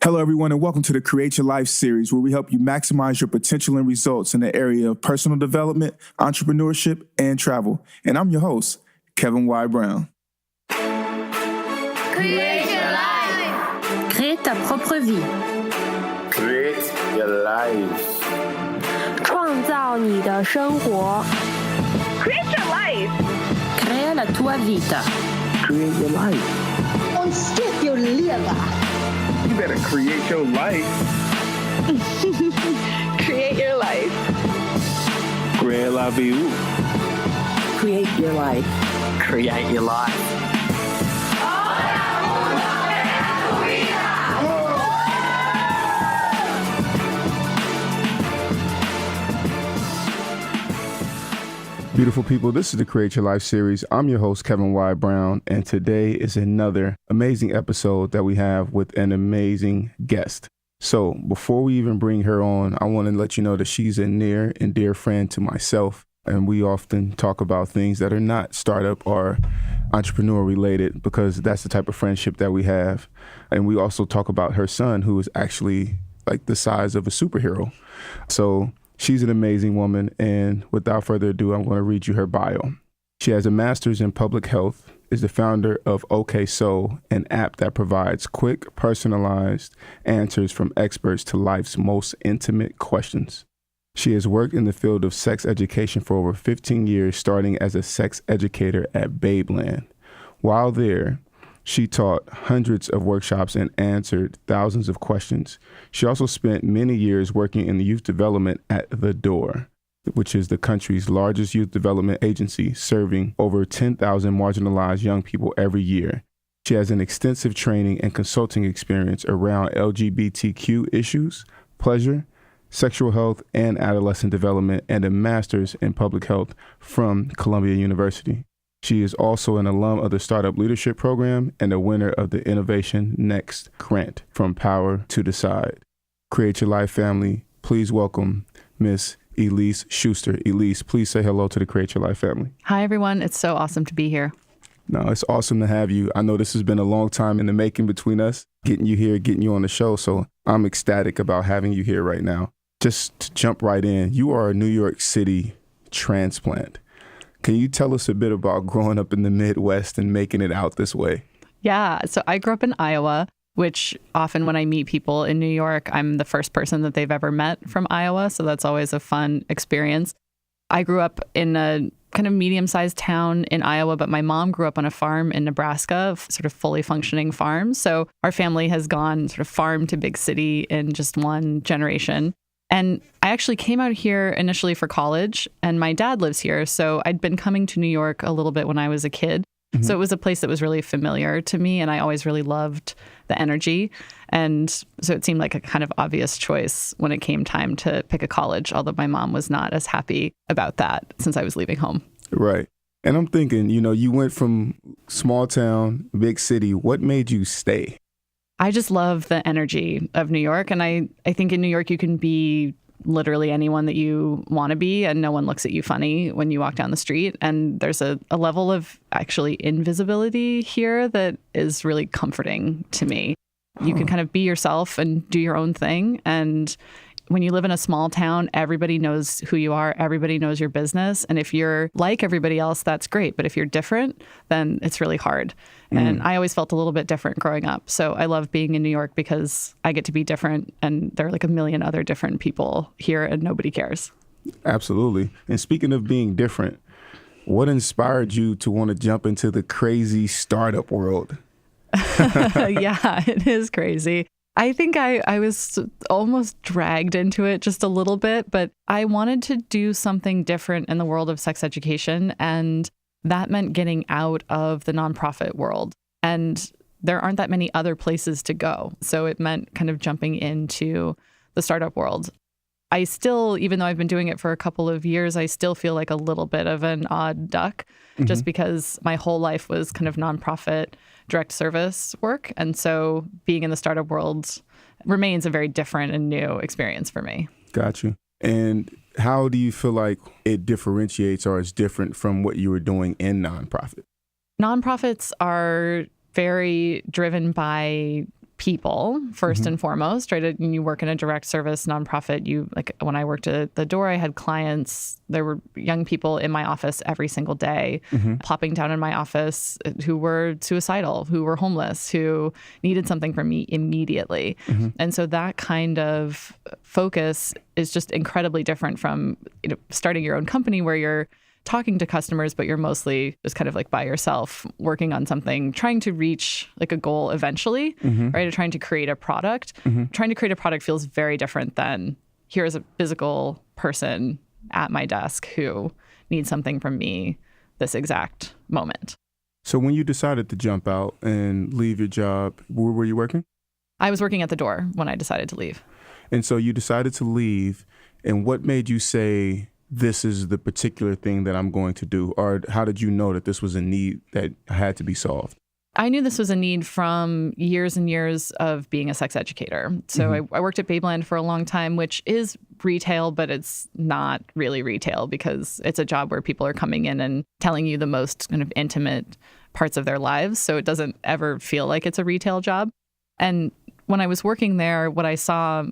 Hello, everyone, and welcome to the Create Your Life series, where we help you maximize your potential and results in the area of personal development, entrepreneurship, and travel. And I'm your host, Kevin Y. Brown. Create your life. Crée ta propre vie. Create your life. 创造你的生活。 Create your life. Crea la tua vita. Create your life. Ontdek je leven. You better create your life. Create your life. Create la vie. Create your life. Create your life. Beautiful people, this is the Create Your Life series. I'm your host, Kevin Y. Brown, and today is another amazing episode that we have with an amazing guest. So before we even bring her on, I want to let you know that she's a near and dear friend to myself, and we often talk about things that are not startup or entrepreneur related because that's the type of friendship that we have. And we also talk about her son, who is actually like the size of a superhero. So she's an amazing woman, and without further ado, I'm going to read you her bio. She has a master's in public health, is the founder of Okayso, an app that provides quick, personalized answers from experts to life's most intimate questions. She has worked in the field of sex education for over 15 years, starting as a sex educator at Babeland. While there, she taught hundreds of workshops and answered thousands of questions. She also spent many years working in the youth development at The Door, which is the country's largest youth development agency, serving over 10,000 marginalized young people every year. She has an extensive training and consulting experience around LGBTQ issues, pleasure, sexual health, and adolescent development, and a master's in public health from Columbia University. She is also an alum of the Startup Leadership Program and a winner of the Innovation Next grant from Power to Decide. Create Your Life family, please welcome Miss Elise Schuster. Elise, please say hello to the Create Your Life family. Hi, everyone. It's so awesome to be here. No, it's awesome to have you. I know this has been a long time in the making between us, getting you here, getting you on the show. So I'm ecstatic about having you here right now. Just to jump right in, you are a New York City transplant. Can you tell us a bit about growing up in the Midwest and making it out this way? Yeah. So I grew up in Iowa, which often when I meet people in New York, I'm the first person that they've ever met from Iowa. So that's always a fun experience. I grew up in a kind of medium-sized town in Iowa, but my mom grew up on a farm in Nebraska, sort of fully functioning farm. So our family has gone sort of farm to big city in just one generation. And I actually came out here initially for college, and my dad lives here. So I'd been coming to New York a little bit when I was a kid. Mm-hmm. So it was a place that was really familiar to me, and I always really loved the energy. And so it seemed like a kind of obvious choice when it came time to pick a college, although my mom was not as happy about that since I was leaving home. Right. And I'm thinking, you went from small town, big city. What made you stay? I just love the energy of New York. And I think in New York, you can be literally anyone that you want to be, and no one looks at you funny when you walk down the street. And there's a level of actually invisibility here that is really comforting to me. You can kind of be yourself and do your own thing. And when you live in a small town, everybody knows who you are. Everybody knows your business. And if you're like everybody else, that's great. But if you're different, then it's really hard. And I always felt a little bit different growing up. So I love being in New York because I get to be different. And there are like a million other different people here and nobody cares. Absolutely. And speaking of being different, what inspired you to want to jump into the crazy startup world? Yeah, it is crazy. I think I was almost dragged into it just a little bit, but I wanted to do something different in the world of sex education. And that meant getting out of the nonprofit world. And there aren't that many other places to go. So it meant kind of jumping into the startup world. I still, even though I've been doing it for a couple of years, I still feel like a little bit of an odd duck, just because my whole life was kind of nonprofit direct service work. And so being in the startup world remains a very different and new experience for me. Got you. And how do you feel like it differentiates or is different from what you were doing in nonprofit? Nonprofits are very driven by people first and foremost, right? And you work in a direct service nonprofit. When I worked at the door, I had clients. There were young people in my office every single day, plopping down in my office who were suicidal, who were homeless, who needed something from me immediately. And so that kind of focus is just incredibly different from starting your own company where you're talking to customers, but you're mostly just kind of like by yourself working on something, trying to reach like a goal eventually, right? Or trying to create a product. Trying to create a product feels very different than here's a physical person at my desk who needs something from me this exact moment. So when you decided to jump out and leave your job, where were you working? I was working at the door when I decided to leave. And so you decided to leave. And what made you say, this is the particular thing that I'm going to do? Or how did you know that this was a need that had to be solved? I knew this was a need from years and years of being a sex educator. So I worked at Babeland for a long time, which is retail, but it's not really retail because it's a job where people are coming in and telling you the most kind of intimate parts of their lives. So it doesn't ever feel like it's a retail job. And when I was working there, what I saw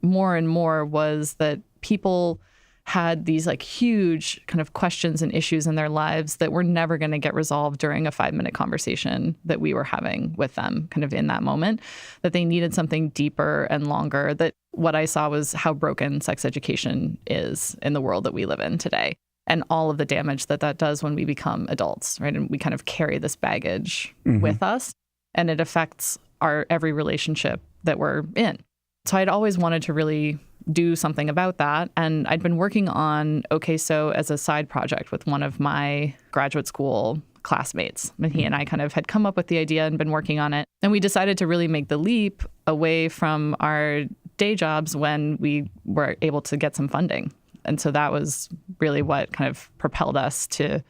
more and more was that people had these like huge kind of questions and issues in their lives that were never going to get resolved during a 5-minute conversation that we were having with them kind of in that moment, that they needed something deeper and longer. That what I saw was how broken sex education is in the world that we live in today and all of the damage that that does when we become adults, right? And we kind of carry this baggage with us and it affects our every relationship that we're in. So I'd always wanted to really do something about that. And I'd been working on Okayso as a side project with one of my graduate school classmates. And he and I kind of had come up with the idea and been working on it. And we decided to really make the leap away from our day jobs when we were able to get some funding. And so that was really what kind of propelled us to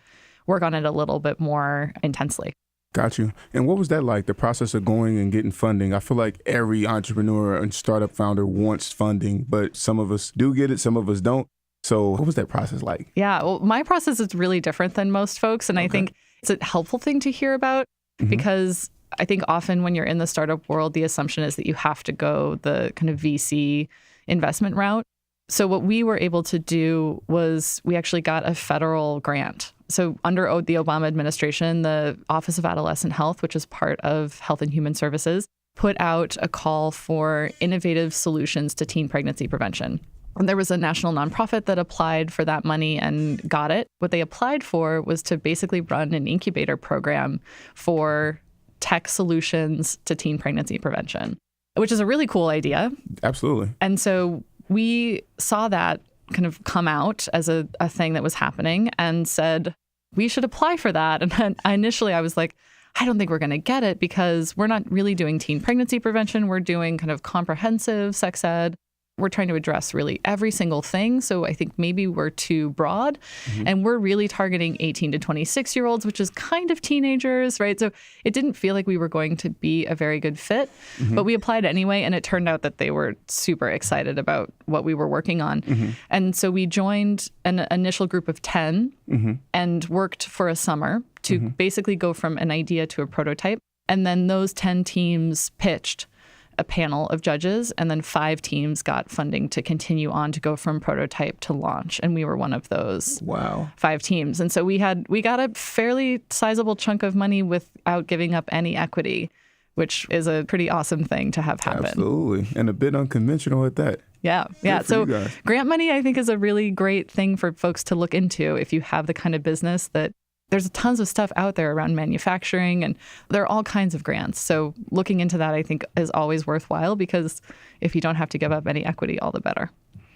work on it a little bit more intensely. Got you. And what was that like, the process of going and getting funding? I feel like every entrepreneur and startup founder wants funding, but some of us do get it, some of us don't. So what was that process like? Yeah, well, my process is really different than most folks. And I think it's a helpful thing to hear about because I think often when you're in the startup world, the assumption is that you have to go the kind of VC investment route. So what we were able to do was we actually got a federal grant. So under the Obama administration, the Office of Adolescent Health, which is part of Health and Human Services, put out a call for innovative solutions to teen pregnancy prevention. And there was a national nonprofit that applied for that money and got it. What they applied for was to basically run an incubator program for tech solutions to teen pregnancy prevention, which is a really cool idea. Absolutely. And so we saw that kind of come out as a thing that was happening and said, we should apply for that. And then initially I was like, I don't think we're going to get it because we're not really doing teen pregnancy prevention. We're doing kind of comprehensive sex ed. We're trying to address really every single thing. So I think maybe we're too broad and we're really targeting 18 to 26-year-olds, which is kind of teenagers, right? So it didn't feel like we were going to be a very good fit, but we applied anyway. And it turned out that they were super excited about what we were working on. And so we joined an initial group of 10 and worked for a summer to basically go from an idea to a prototype. And then those 10 teams pitched a panel of judges, and then 5 teams got funding to continue on to go from prototype to launch. And we were one of those 5 teams. And so we got a fairly sizable chunk of money without giving up any equity, which is a pretty awesome thing to have happen. Absolutely. And a bit unconventional at that. Yeah. So grant money, I think, is a really great thing for folks to look into if you have the kind of business that there's tons of stuff out there around manufacturing and there are all kinds of grants. So looking into that, I think, is always worthwhile because if you don't have to give up any equity, all the better.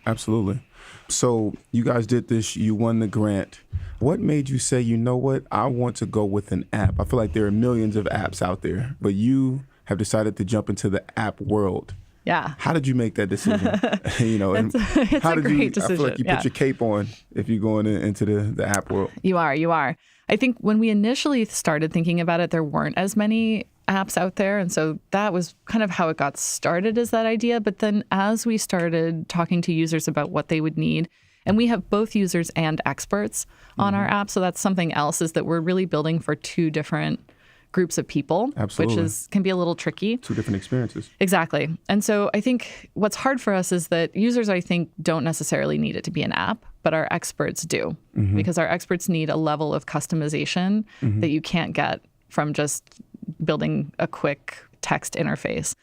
Absolutely. So you guys did this, you won the grant. What made you say, you know what, I want to go with an app? I feel like there are millions of apps out there, but you have decided to jump into the app world. Yeah. How did you make that decision? It's a great decision. I feel like you put your cape on if you're going into the app world. You are. I think when we initially started thinking about it, there weren't as many apps out there. And so that was kind of how it got started, is that idea. But then as we started talking to users about what they would need, and we have both users and experts on our app. So that's something else, is that we're really building for 2 different groups of people, Absolutely. which can be a little tricky. Two different experiences. Exactly. And so I think what's hard for us is that users, I think, don't necessarily need it to be an app, but our experts do, because our experts need a level of customization that you can't get from just building a quick text interface.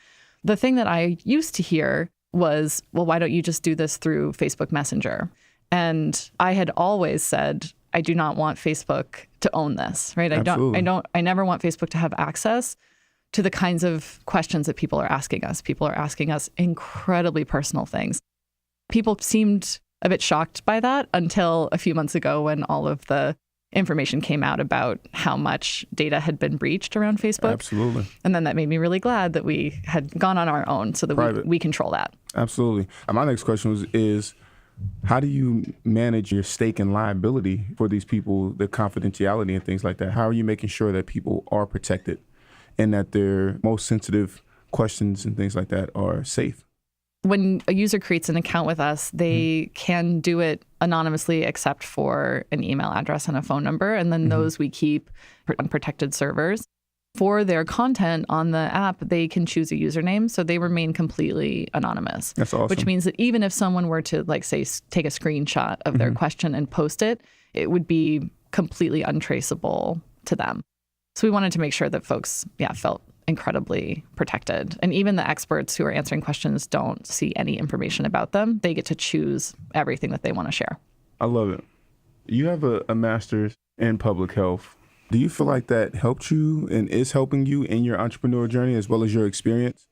The thing that I used to hear was, well, why don't you just do this through Facebook Messenger? And I had always said, I do not want Facebook to own this, right? I never want Facebook to have access to the kinds of questions that people are asking us. People are asking us incredibly personal things. People seemed a bit shocked by that until a few months ago when all of the information came out about how much data had been breached around Facebook. Absolutely. And then that made me really glad that we had gone on our own so that we control that. Absolutely. My next question is how do you manage your stake and liability for these people, the confidentiality and things like that? How are you making sure that people are protected and that their most sensitive questions and things like that are safe? When a user creates an account with us, they can do it anonymously except for an email address and a phone number. And then those we keep on protected servers. For their content on the app, they can choose a username, so they remain completely anonymous. That's awesome. Which means that even if someone were to, like, say, take a screenshot of their question and post it, it would be completely untraceable to them. So we wanted to make sure that folks, felt incredibly protected. And even the experts who are answering questions don't see any information about them. They get to choose everything that they want to share. I love it. You have a master's in public health. Do you feel like that helped you and is helping you in your entrepreneur journey as well as your experience?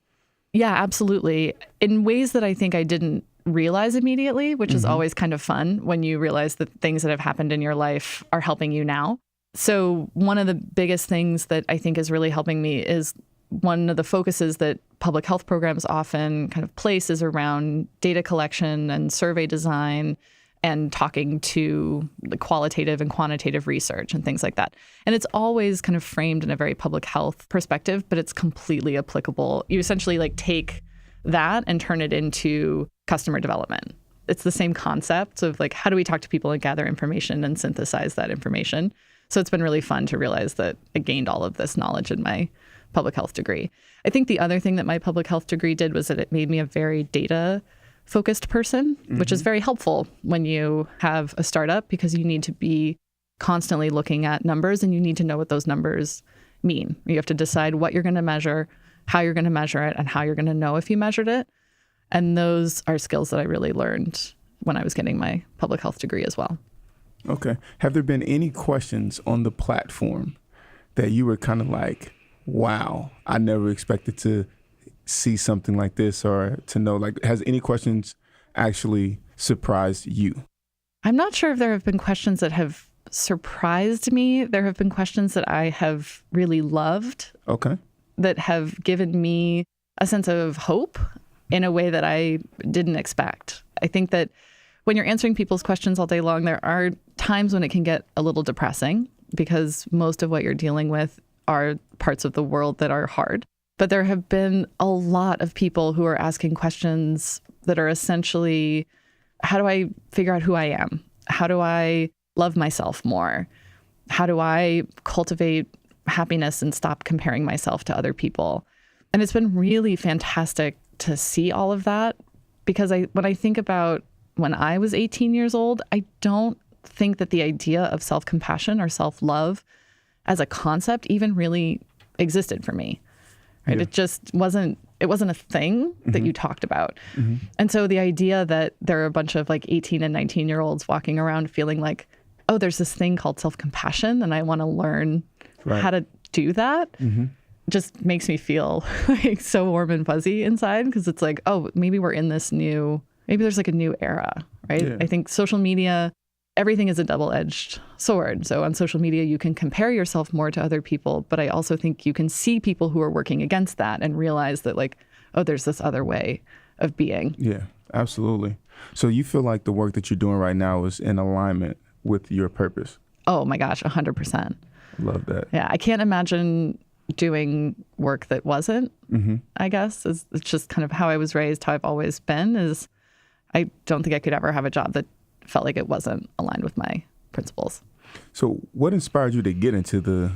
Yeah, absolutely. In ways that I think I didn't realize immediately, which is always kind of fun when you realize that things that have happened in your life are helping you now. So one of the biggest things that I think is really helping me is one of the focuses that public health programs often kind of place is around data collection and survey design and talking to the qualitative and quantitative research and things like that. And it's always kind of framed in a very public health perspective, but it's completely applicable. You essentially take that and turn it into customer development. It's the same concept of how do we talk to people and gather information and synthesize that information. So it's been really fun to realize that I gained all of this knowledge in my public health degree. I think the other thing that my public health degree did was that it made me a very data-focused person, which is very helpful when you have a startup because you need to be constantly looking at numbers and you need to know what those numbers mean. You have to decide what you're going to measure, how you're going to measure it, and how you're going to know if you measured it. And those are skills that I really learned when I was getting my public health degree as well. Okay. Have there been any questions on the platform that you were kind of like, wow, I never expected to see something like this or to know, has any questions actually surprised you? I'm not sure if there have been questions that have surprised me. There have been questions that I have really loved. Okay. That have given me a sense of hope in a way that I didn't expect. I think that when you're answering people's questions all day long, there are times when it can get a little depressing because most of what you're dealing with are parts of the world that are hard. But there have been a lot of people who are asking questions that are essentially, how do I figure out who I am? How do I love myself more? How do I cultivate happiness and stop comparing myself to other people? And it's been really fantastic to see all of that because when I think about when I was 18 years old, I don't think that the idea of self-compassion or self-love as a concept even really existed for me. Right? Yeah. It just wasn't a thing that you talked about. And so the idea that there are a bunch of 18 and 19-year-olds walking around feeling like, oh, there's this thing called self-compassion and I want to learn how to do that just makes me feel so warm and fuzzy inside because it's oh, maybe we're in this maybe there's a new era, right? Yeah. I think social media, everything is a double-edged sword. So on social media, you can compare yourself more to other people, but I also think you can see people who are working against that and realize that oh, there's this other way of being. Yeah, absolutely. So you feel like the work that you're doing right now is in alignment with your purpose? Oh my gosh, 100%. Love that. Yeah, I can't imagine doing work that wasn't, I guess. It's just kind of how I was raised, how I've always been is I don't think I could ever have a job that felt like it wasn't aligned with my principles. So what inspired you to get into the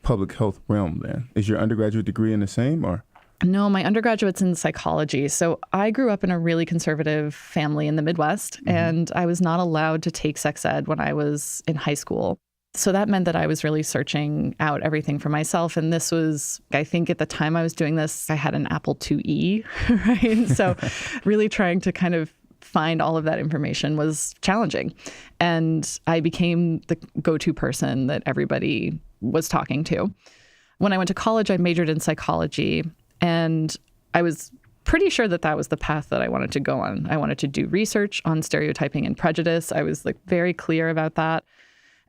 public health realm then? Is your undergraduate degree in the same or? No, my undergraduate's in psychology. So I grew up in a really conservative family in the Midwest, and I was not allowed to take sex ed when I was in high school. So that meant that I was really searching out everything for myself. And this was, I think at the time I was doing this, I had an Apple IIe, right? So really trying to kind of find all of that information was challenging. And I became the go-to person that everybody was talking to. When I went to college, I majored in psychology, and I was pretty sure that that was the path that I wanted to go on. I wanted to do research on stereotyping and prejudice. I was like very clear about that.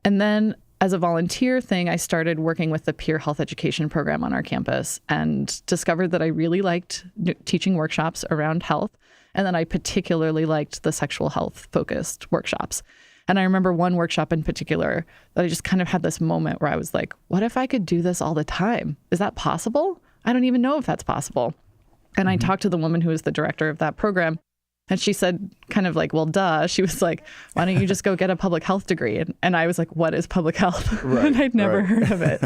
And then as a volunteer thing, I started working with the peer health education program on our campus and discovered that I really liked teaching workshops around health. And then I particularly liked the sexual health focused workshops. And I remember one workshop in particular that I just kind of had this moment where I was like, what if I could do this all the time? Is that possible? I don't even know if that's possible. And I talked to the woman who was the director of that program, and she said kind of like, well, duh. She was like, why don't you just go get a public health degree? And I was like, what is public health? Right, and I'd never right. heard of it.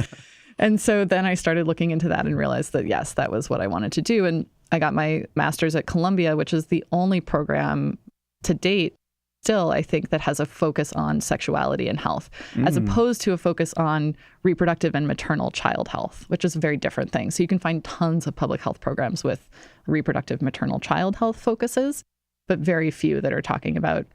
And so then I started looking into that and realized that, yes, that was what I wanted to do. And I got my master's at Columbia, which is the only program to date still, I think, that has a focus on sexuality and health, as opposed to a focus on reproductive and maternal child health, which is a very different thing. So you can find tons of public health programs with reproductive maternal child health focuses, but very few that are talking about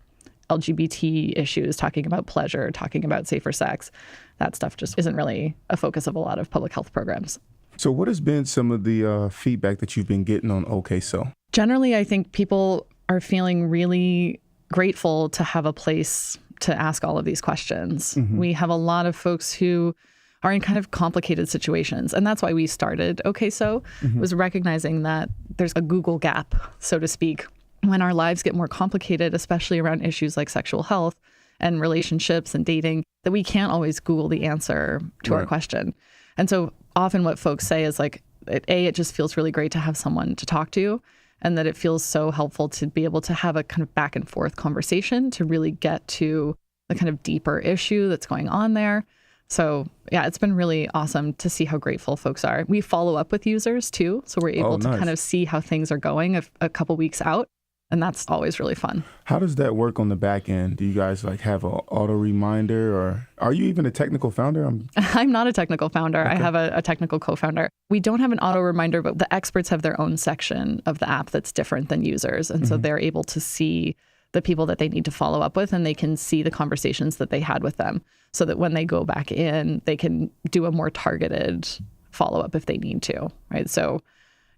LGBT issues, talking about pleasure, talking about safer sex. That stuff just isn't really a focus of a lot of public health programs. So what has been some of the feedback that you've been getting on Okayso? Generally, I think people are feeling really grateful to have a place to ask all of these questions. We have a lot of folks who are in kind of complicated situations. And that's why we started Okayso, was recognizing that there's a Google gap, so to speak, when our lives get more complicated, especially around issues like sexual health and relationships and dating, that we can't always Google the answer to our question. And so often what folks say is like, it just feels really great to have someone to talk to, and that it feels so helpful to be able to have a kind of back and forth conversation to really get to the kind of deeper issue that's going on there. So yeah, it's been really awesome to see how grateful folks are. We follow up with users too. So we're able to kind of see how things are going a couple weeks out. And that's always really fun. How does that work on the back end? Do you guys like have an auto reminder, or are you even a technical founder? I'm not a technical founder. Okay. I have a technical co-founder. We don't have an auto reminder, but the experts have their own section of the app that's different than users. And so they're able to see the people that they need to follow up with, and they can see the conversations that they had with them, so that when they go back in, they can do a more targeted follow-up if they need to, right? So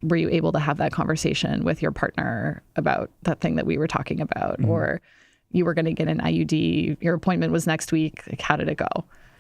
were you able to have that conversation with your partner about that thing that we were talking about? Or you were going to get an IUD, your appointment was next week. Like, how did it go?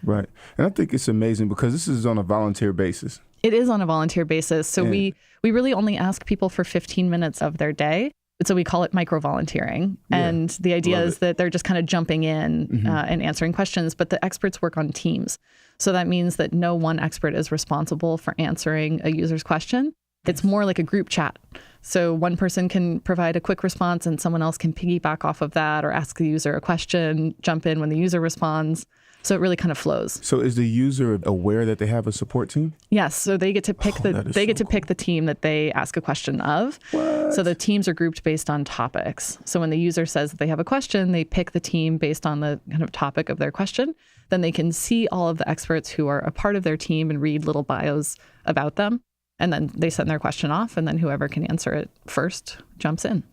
Right. And I think it's amazing because this is on a volunteer basis. It is on a volunteer basis. So we really only ask people for 15 minutes of their day. So we call it micro-volunteering. And the idea is that they're just kind of jumping in and answering questions, but the experts work on teams. So that means that no one expert is responsible for answering a user's question. It's more like a group chat. So one person can provide a quick response and someone else can piggyback off of that or ask the user a question, jump in when the user responds. So it really kind of flows. So is the user aware that they have a support team? Yes. So they get to pick pick the team that they ask a question of. What? So the teams are grouped based on topics. So when the user says that they have a question, they pick the team based on the kind of topic of their question. Then they can see all of the experts who are a part of their team and read little bios about them. And then they send their question off, and then whoever can answer it first jumps in.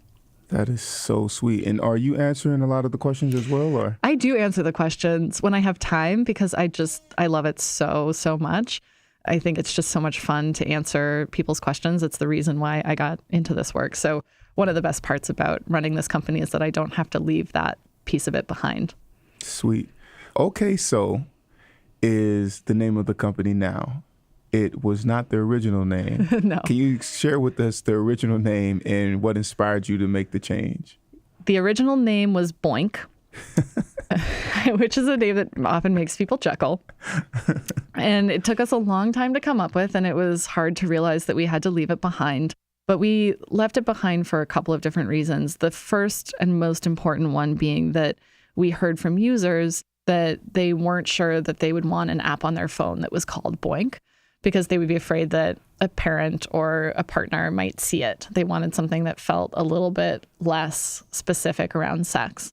That is so sweet. And are you answering a lot of the questions as well, or? I do answer the questions when I have time, because I love it so much. I think it's just so much fun to answer people's questions. It's the reason why I got into this work. So one of the best parts about running this company is that I don't have to leave that piece of it behind. Sweet. Okayso is the name of the company now. It was not the original name. No. Can you share with us the original name and what inspired you to make the change? The original name was Boink, which is a name that often makes people chuckle. And it took us a long time to come up with, and it was hard to realize that we had to leave it behind. But we left it behind for a couple of different reasons. The first and most important one being that we heard from users that they weren't sure that they would want an app on their phone that was called Boink. because they would be afraid that a parent or a partner might see it. They wanted something that felt a little bit less specific around sex.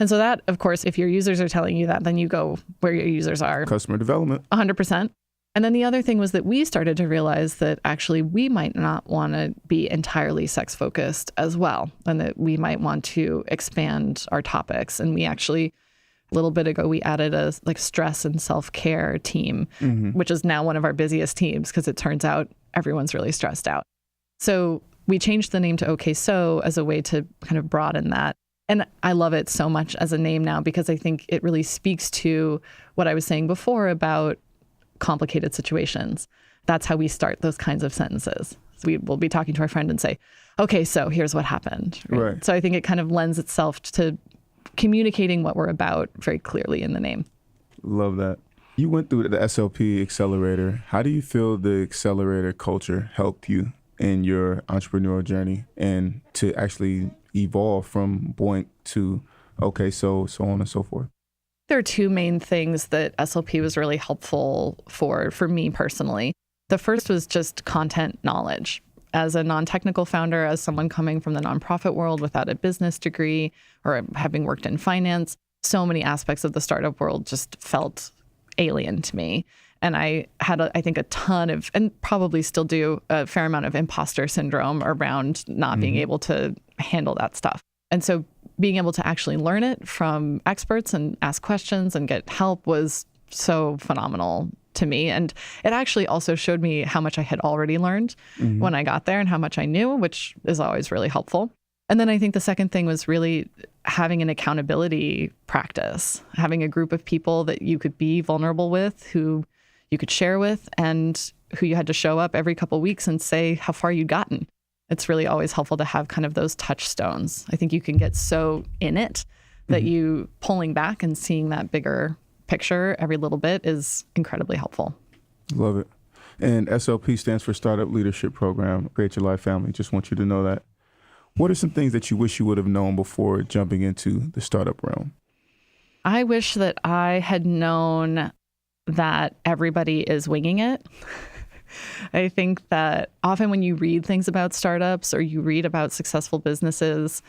And so that, of course, if your users are telling you that, then you go where your users are. Customer development. 100%. And then the other thing was that we started to realize that actually we might not want to be entirely sex focused as well, and that we might want to expand our topics. And we actually, a little bit ago, we added a stress and self-care team, which is now one of our busiest teams because it turns out everyone's really stressed out. So we changed the name to Okayso as a way to kind of broaden that. And I love it so much as a name now because I think it really speaks to what I was saying before about complicated situations. That's how we start those kinds of sentences. So we will be talking to our friend and say, okay, so here's what happened. Right. So I think it kind of lends itself to communicating what we're about very clearly in the name. Love that. You went through the SLP Accelerator. How do you feel the Accelerator culture helped you in your entrepreneurial journey and to actually evolve from Boink to Okayso, so on and so forth? There are two main things that SLP was really helpful for me personally. The first was just content knowledge. As a non-technical founder, as someone coming from the nonprofit world without a business degree or having worked in finance, so many aspects of the startup world just felt alien to me. And I had, I think, a ton of, and probably still do, a fair amount of imposter syndrome around not being able to handle that stuff. And so being able to actually learn it from experts and ask questions and get help was so phenomenal to me. And it actually also showed me how much I had already learned when I got there and how much I knew, which is always really helpful. And then I think the second thing was really having an accountability practice, having a group of people that you could be vulnerable with, who you could share with, and who you had to show up every couple of weeks and say how far you'd gotten. It's really always helpful to have kind of those touchstones. I think you can get so in it that you pulling back and seeing that bigger picture every little bit is incredibly helpful. Love it. And SLP stands for Startup Leadership Program, Create Your Life Family. Just want you to know that. What are some things that you wish you would have known before jumping into the startup realm? I wish that I had known that everybody is winging it. I think that often when you read things about startups or you read about successful businesses,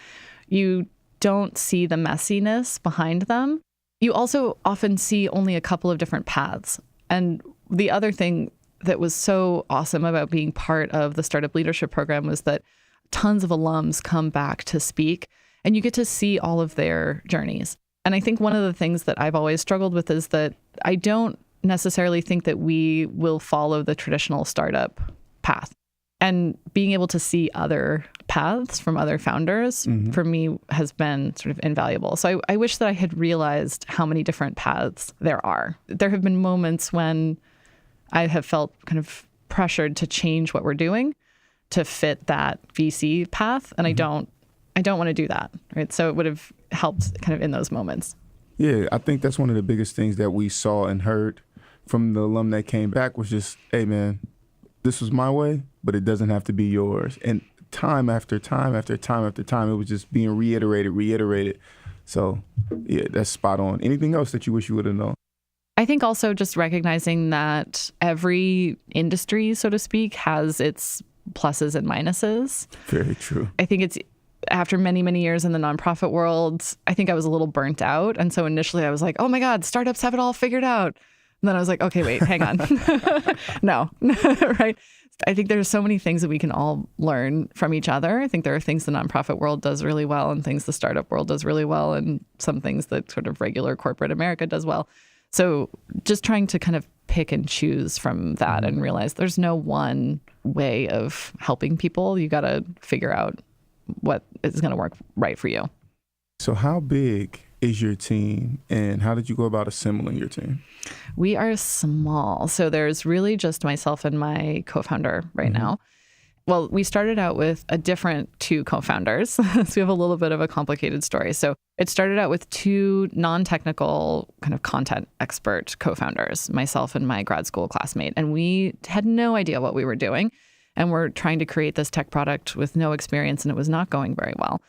you don't see the messiness behind them. You also often see only a couple of different paths. And the other thing that was so awesome about being part of the Startup Leadership Program was that tons of alums come back to speak and you get to see all of their journeys. And I think one of the things that I've always struggled with is that I don't necessarily think that we will follow the traditional startup path. And being able to see other paths from other founders for me has been sort of invaluable. So I wish that I had realized how many different paths there are. There have been moments when I have felt kind of pressured to change what we're doing to fit that VC path. And I don't want to do that, right? So it would have helped kind of in those moments. Yeah, I think that's one of the biggest things that we saw and heard from the alum that came back was just, hey man, this was my way, but it doesn't have to be yours. And time after time after time after time, it was just being reiterated. So yeah, that's spot on. Anything else that you wish you would have known? I think also just recognizing that every industry, so to speak, has its pluses and minuses. Very true. I think it's after many, many years in the nonprofit world, I think I was a little burnt out. And so initially I was like, oh my God, startups have it all figured out. And then I was like, okay, wait, hang on. No, right? I think there's so many things that we can all learn from each other. I think there are things the nonprofit world does really well and things the startup world does really well and some things that sort of regular corporate America does well. So just trying to kind of pick and choose from that and realize there's no one way of helping people. You got to figure out what is going to work right for you. So how big is your team and how did you go about assembling your team? We are small. So there's really just myself and my co-founder right now. Well, we started out with a different two co-founders. So we have a little bit of a complicated story. So it started out with two non-technical kind of content expert co-founders, myself and my grad school classmate. And we had no idea what we were doing. And we're trying to create this tech product with no experience, and it was not going very well.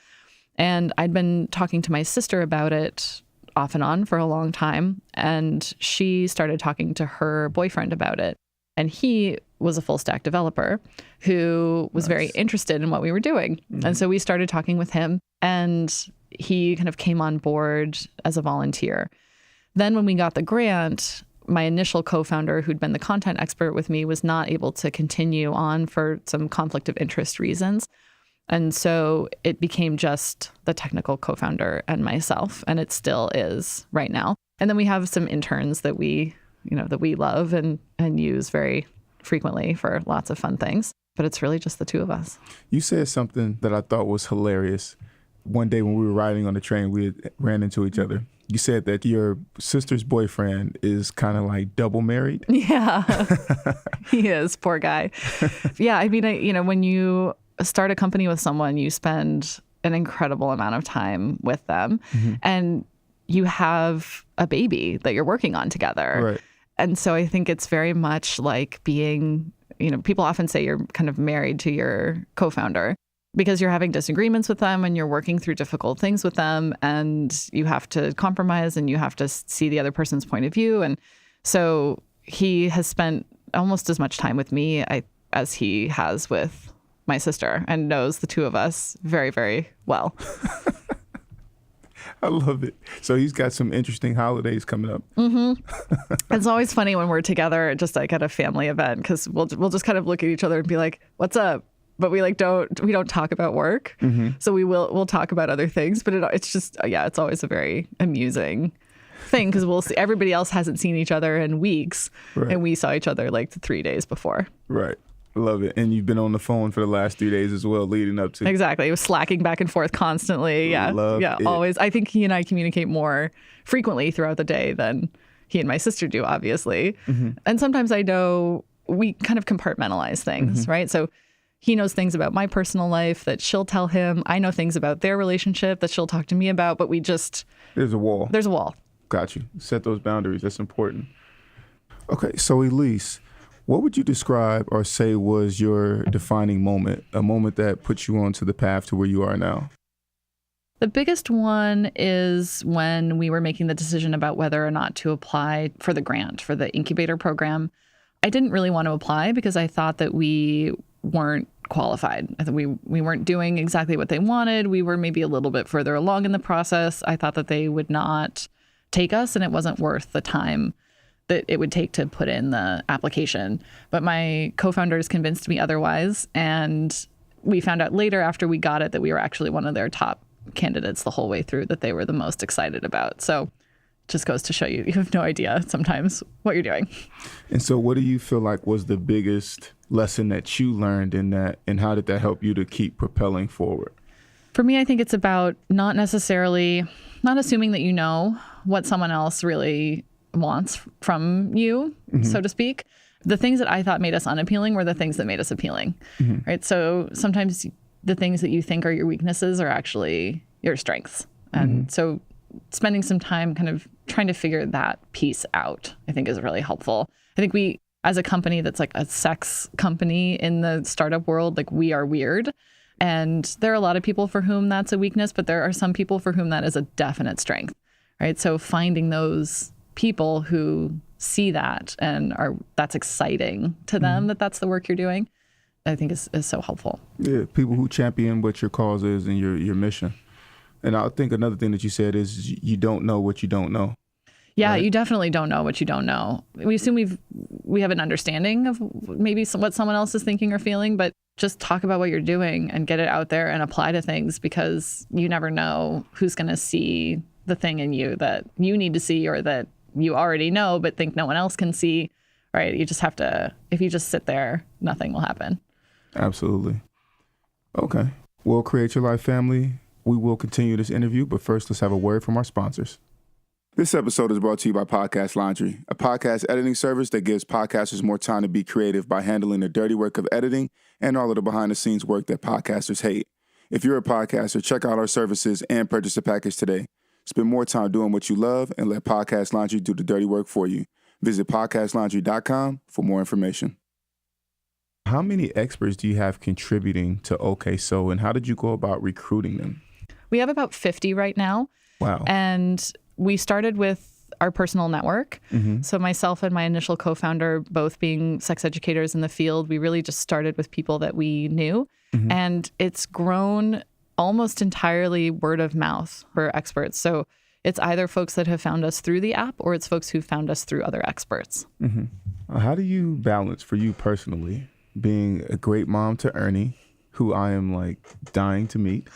And I'd been talking to my sister about it off and on for a long time. And she started talking to her boyfriend about it. And he was a full stack developer who was very interested in what we were doing. And so we started talking with him, and he kind of came on board as a volunteer. Then when we got the grant, my initial co-founder, who'd been the content expert with me, was not able to continue on for some conflict of interest reasons. And so it became just the technical co-founder and myself, and it still is right now. And then we have some interns that we love and use very frequently for lots of fun things. But it's really just the two of us. You said something that I thought was hilarious. One day when we were riding on the train, we ran into each other. You said that your sister's boyfriend is kind of like double married. Yeah, he is. Poor guy. Yeah, I mean, when you start a company with someone, you spend an incredible amount of time with them, and you have a baby that you're working on together. Right. And so I think it's very much like being, people often say you're kind of married to your co-founder because you're having disagreements with them and you're working through difficult things with them, and you have to compromise and you have to see the other person's point of view. And so he has spent almost as much time with me as he has with my sister, and knows the two of us very, very well. I love it. So he's got some interesting holidays coming up. It's always funny when we're together, just like at a family event, because we'll just kind of look at each other and be like, "What's up?" But we don't talk about work. So we'll talk about other things. But it's just it's always a very amusing thing because we'll see everybody else hasn't seen each other in weeks, and we saw each other like 3 days before. Right. Love it. And you've been on the phone for the last 3 days as well, leading up to. Exactly. It was slacking back and forth constantly. Yeah. Love it. Always. I think he and I communicate more frequently throughout the day than he and my sister do, obviously. And sometimes I know we kind of compartmentalize things, right? So he knows things about my personal life that she'll tell him. I know things about their relationship that she'll talk to me about, but There's a wall. There's a wall. Got you. Set those boundaries. That's important. Okay. So Elise, what would you describe or say was your defining moment, a moment that put you onto the path to where you are now? The biggest one is when we were making the decision about whether or not to apply for the grant, for the incubator program. I didn't really want to apply because I thought that we weren't qualified. I thought we weren't doing exactly what they wanted. We were maybe a little bit further along in the process. I thought that they would not take us, and it wasn't worth the time that it would take to put in the application. But my co-founders convinced me otherwise. And we found out later after we got it that we were actually one of their top candidates the whole way through that they were the most excited about. So it just goes to show you have no idea sometimes what you're doing. And so what do you feel like was the biggest lesson that you learned in that, and how did that help you to keep propelling forward? For me, I think it's about not assuming that you know what someone else really wants from you, so to speak. The things that I thought made us unappealing were the things that made us appealing, right? So sometimes the things that you think are your weaknesses are actually your strengths. And so spending some time kind of trying to figure that piece out, I think is really helpful. I think we, as a company that's like a sex company in the startup world, like we are weird. And there are a lot of people for whom that's a weakness, but there are some people for whom that is a definite strength, right? So finding those people who see that and that's exciting to them, that's the work you're doing, I think is so helpful. Yeah, people who champion what your cause is and your mission. And I think another thing that you said is you don't know what you don't know. Yeah, right? You definitely don't know what you don't know. We assume we have an understanding of maybe what someone else is thinking or feeling, but just talk about what you're doing and get it out there and apply to things, because you never know who's going to see the thing in you that you need to see or that you already know but think no one else can see, right? You just have to, if you just sit there, nothing will happen. Absolutely. Okay. Well, Create Your Life family, we will continue this interview, but first let's have a word from our sponsors. This episode is brought to you by Podcast Laundry, a podcast editing service that gives podcasters more time to be creative by handling the dirty work of editing and all of the behind-the-scenes work that podcasters hate. If you're a podcaster, check out our services and purchase a package today. Spend more time doing what you love and let Podcast Laundry do the dirty work for you. Visit podcastlaundry.com for more information. How many experts do you have contributing to Okayso, and how did you go about recruiting them? We have about 50 right now. Wow. And we started with our personal network. So myself and my initial co-founder, both being sex educators in the field, we really just started with people that we knew. And it's grown almost entirely word of mouth for experts. So it's either folks that have found us through the app or it's folks who found us through other experts. How do you balance, for you personally, being a great mom to Ernie, who I am like dying to meet,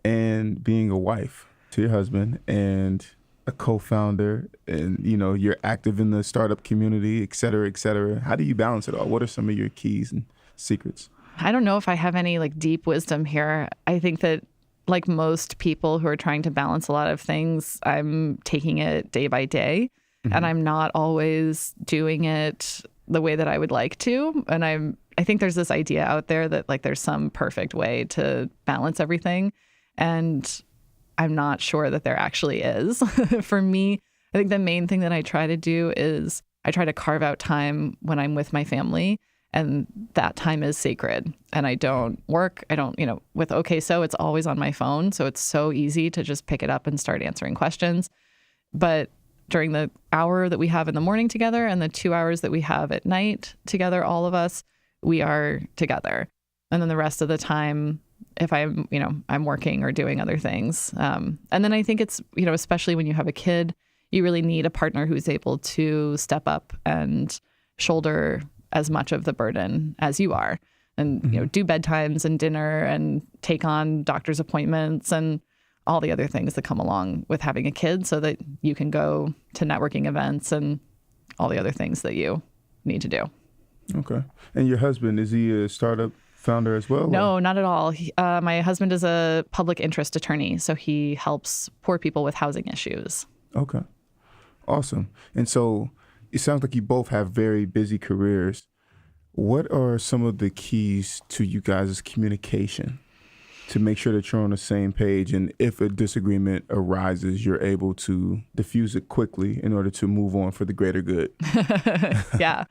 and being a wife to your husband and a co-founder, and you're active in the startup community, et cetera, et cetera? How do you balance it all? What are some of your keys and secrets? I don't know if I have any like deep wisdom here. I think that like most people who are trying to balance a lot of things, I'm taking it day by day, and I'm not always doing it the way that I would like to. And I think there's this idea out there that like there's some perfect way to balance everything. And I'm not sure that there actually is. For me, I think the main thing that I try to do is I try to carve out time when I'm with my family. And that time is sacred. And I don't work. I don't, with Okayso, it's always on my phone. So it's so easy to just pick it up and start answering questions. But during the hour that we have in the morning together and the 2 hours that we have at night together, all of us, we are together. And then the rest of the time, if I'm working or doing other things. And then I think it's, especially when you have a kid, you really need a partner who's able to step up and shoulder as much of the burden as you are, and do bedtimes and dinner and take on doctor's appointments and all the other things that come along with having a kid, so that you can go to networking events and all the other things that you need to do. Okay. And your husband, is he a startup founder as well? No, not at all. My husband is a public interest attorney, so he helps poor people with housing issues. Okay. Awesome. And so it sounds like you both have very busy careers. What are some of the keys to you guys' communication to make sure that you're on the same page? And if a disagreement arises, you're able to diffuse it quickly in order to move on for the greater good. Yeah.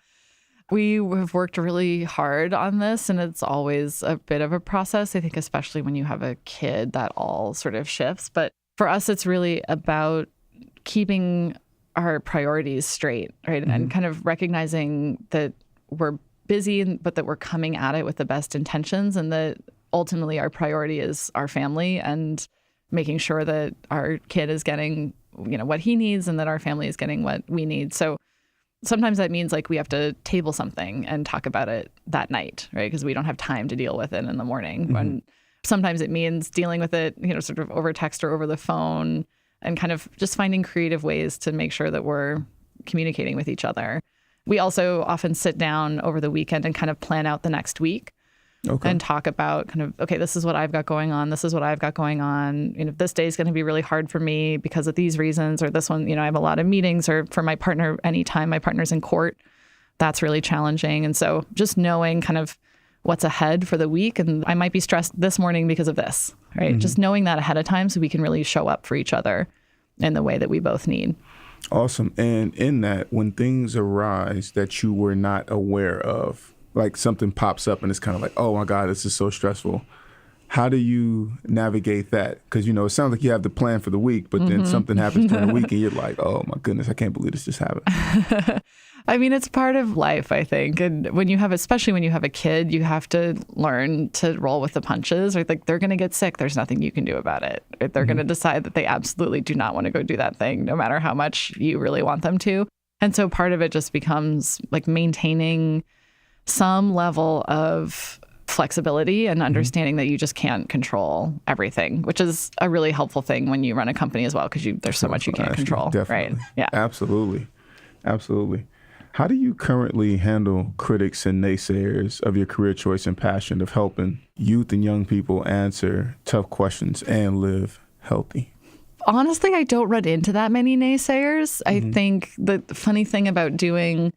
We have worked really hard on this, and it's always a bit of a process. I think especially when you have a kid, that all sort of shifts. But for us, it's really about keeping our priorities straight, right? And kind of recognizing that we're busy, but that we're coming at it with the best intentions, and that ultimately our priority is our family and making sure that our kid is getting, what he needs, and that our family is getting what we need. So sometimes that means like we have to table something and talk about it that night, right? Because we don't have time to deal with it in the morning. And sometimes it means dealing with it, sort of over text or over the phone, and kind of just finding creative ways to make sure that we're communicating with each other. We also often sit down over the weekend and kind of plan out the next week. Okay. And talk about kind of, okay, this is what I've got going on. This is what I've got going on. This day is going to be really hard for me because of these reasons, or this one, I have a lot of meetings, or for my partner, anytime my partner's in court, that's really challenging. And so just knowing kind of what's ahead for the week, and I might be stressed this morning because of this, right? Just knowing that ahead of time so we can really show up for each other in the way that we both need. Awesome. And in that, when things arise that you were not aware of, like something pops up and it's kind of like, oh my God, this is so stressful. How do you navigate that? Because, it sounds like you have the plan for the week, but then something happens during the week and you're like, oh my goodness, I can't believe this just happened. I mean, it's part of life, I think. And especially when you have a kid, you have to learn to roll with the punches, or like they're going to get sick. There's nothing you can do about it. They're going to decide that they absolutely do not want to go do that thing, no matter how much you really want them to. And so part of it just becomes like maintaining some level of flexibility and understanding that you just can't control everything, which is a really helpful thing when you run a company as well, because there's so much you can't control. Definitely. Right? Yeah. Absolutely. How do you currently handle critics and naysayers of your career choice and passion of helping youth and young people answer tough questions and live healthy? Honestly, I don't run into that many naysayers. I think the funny thing about doing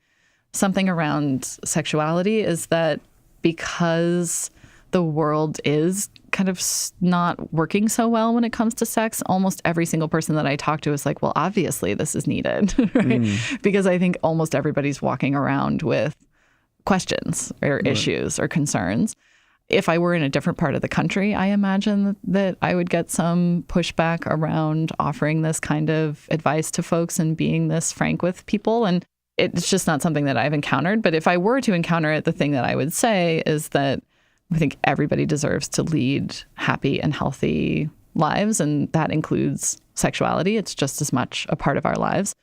something around sexuality is that because the world is kind of not working so well when it comes to sex, almost every single person that I talk to is like, well, obviously this is needed, right? Because I think almost everybody's walking around with questions or issues or concerns. If I were in a different part of the country, I imagine that I would get some pushback around offering this kind of advice to folks and being this frank with people. And it's just not something that I've encountered. But if I were to encounter it, the thing that I would say is that I think everybody deserves to lead happy and healthy lives. And that includes sexuality. It's just as much a part of our lives.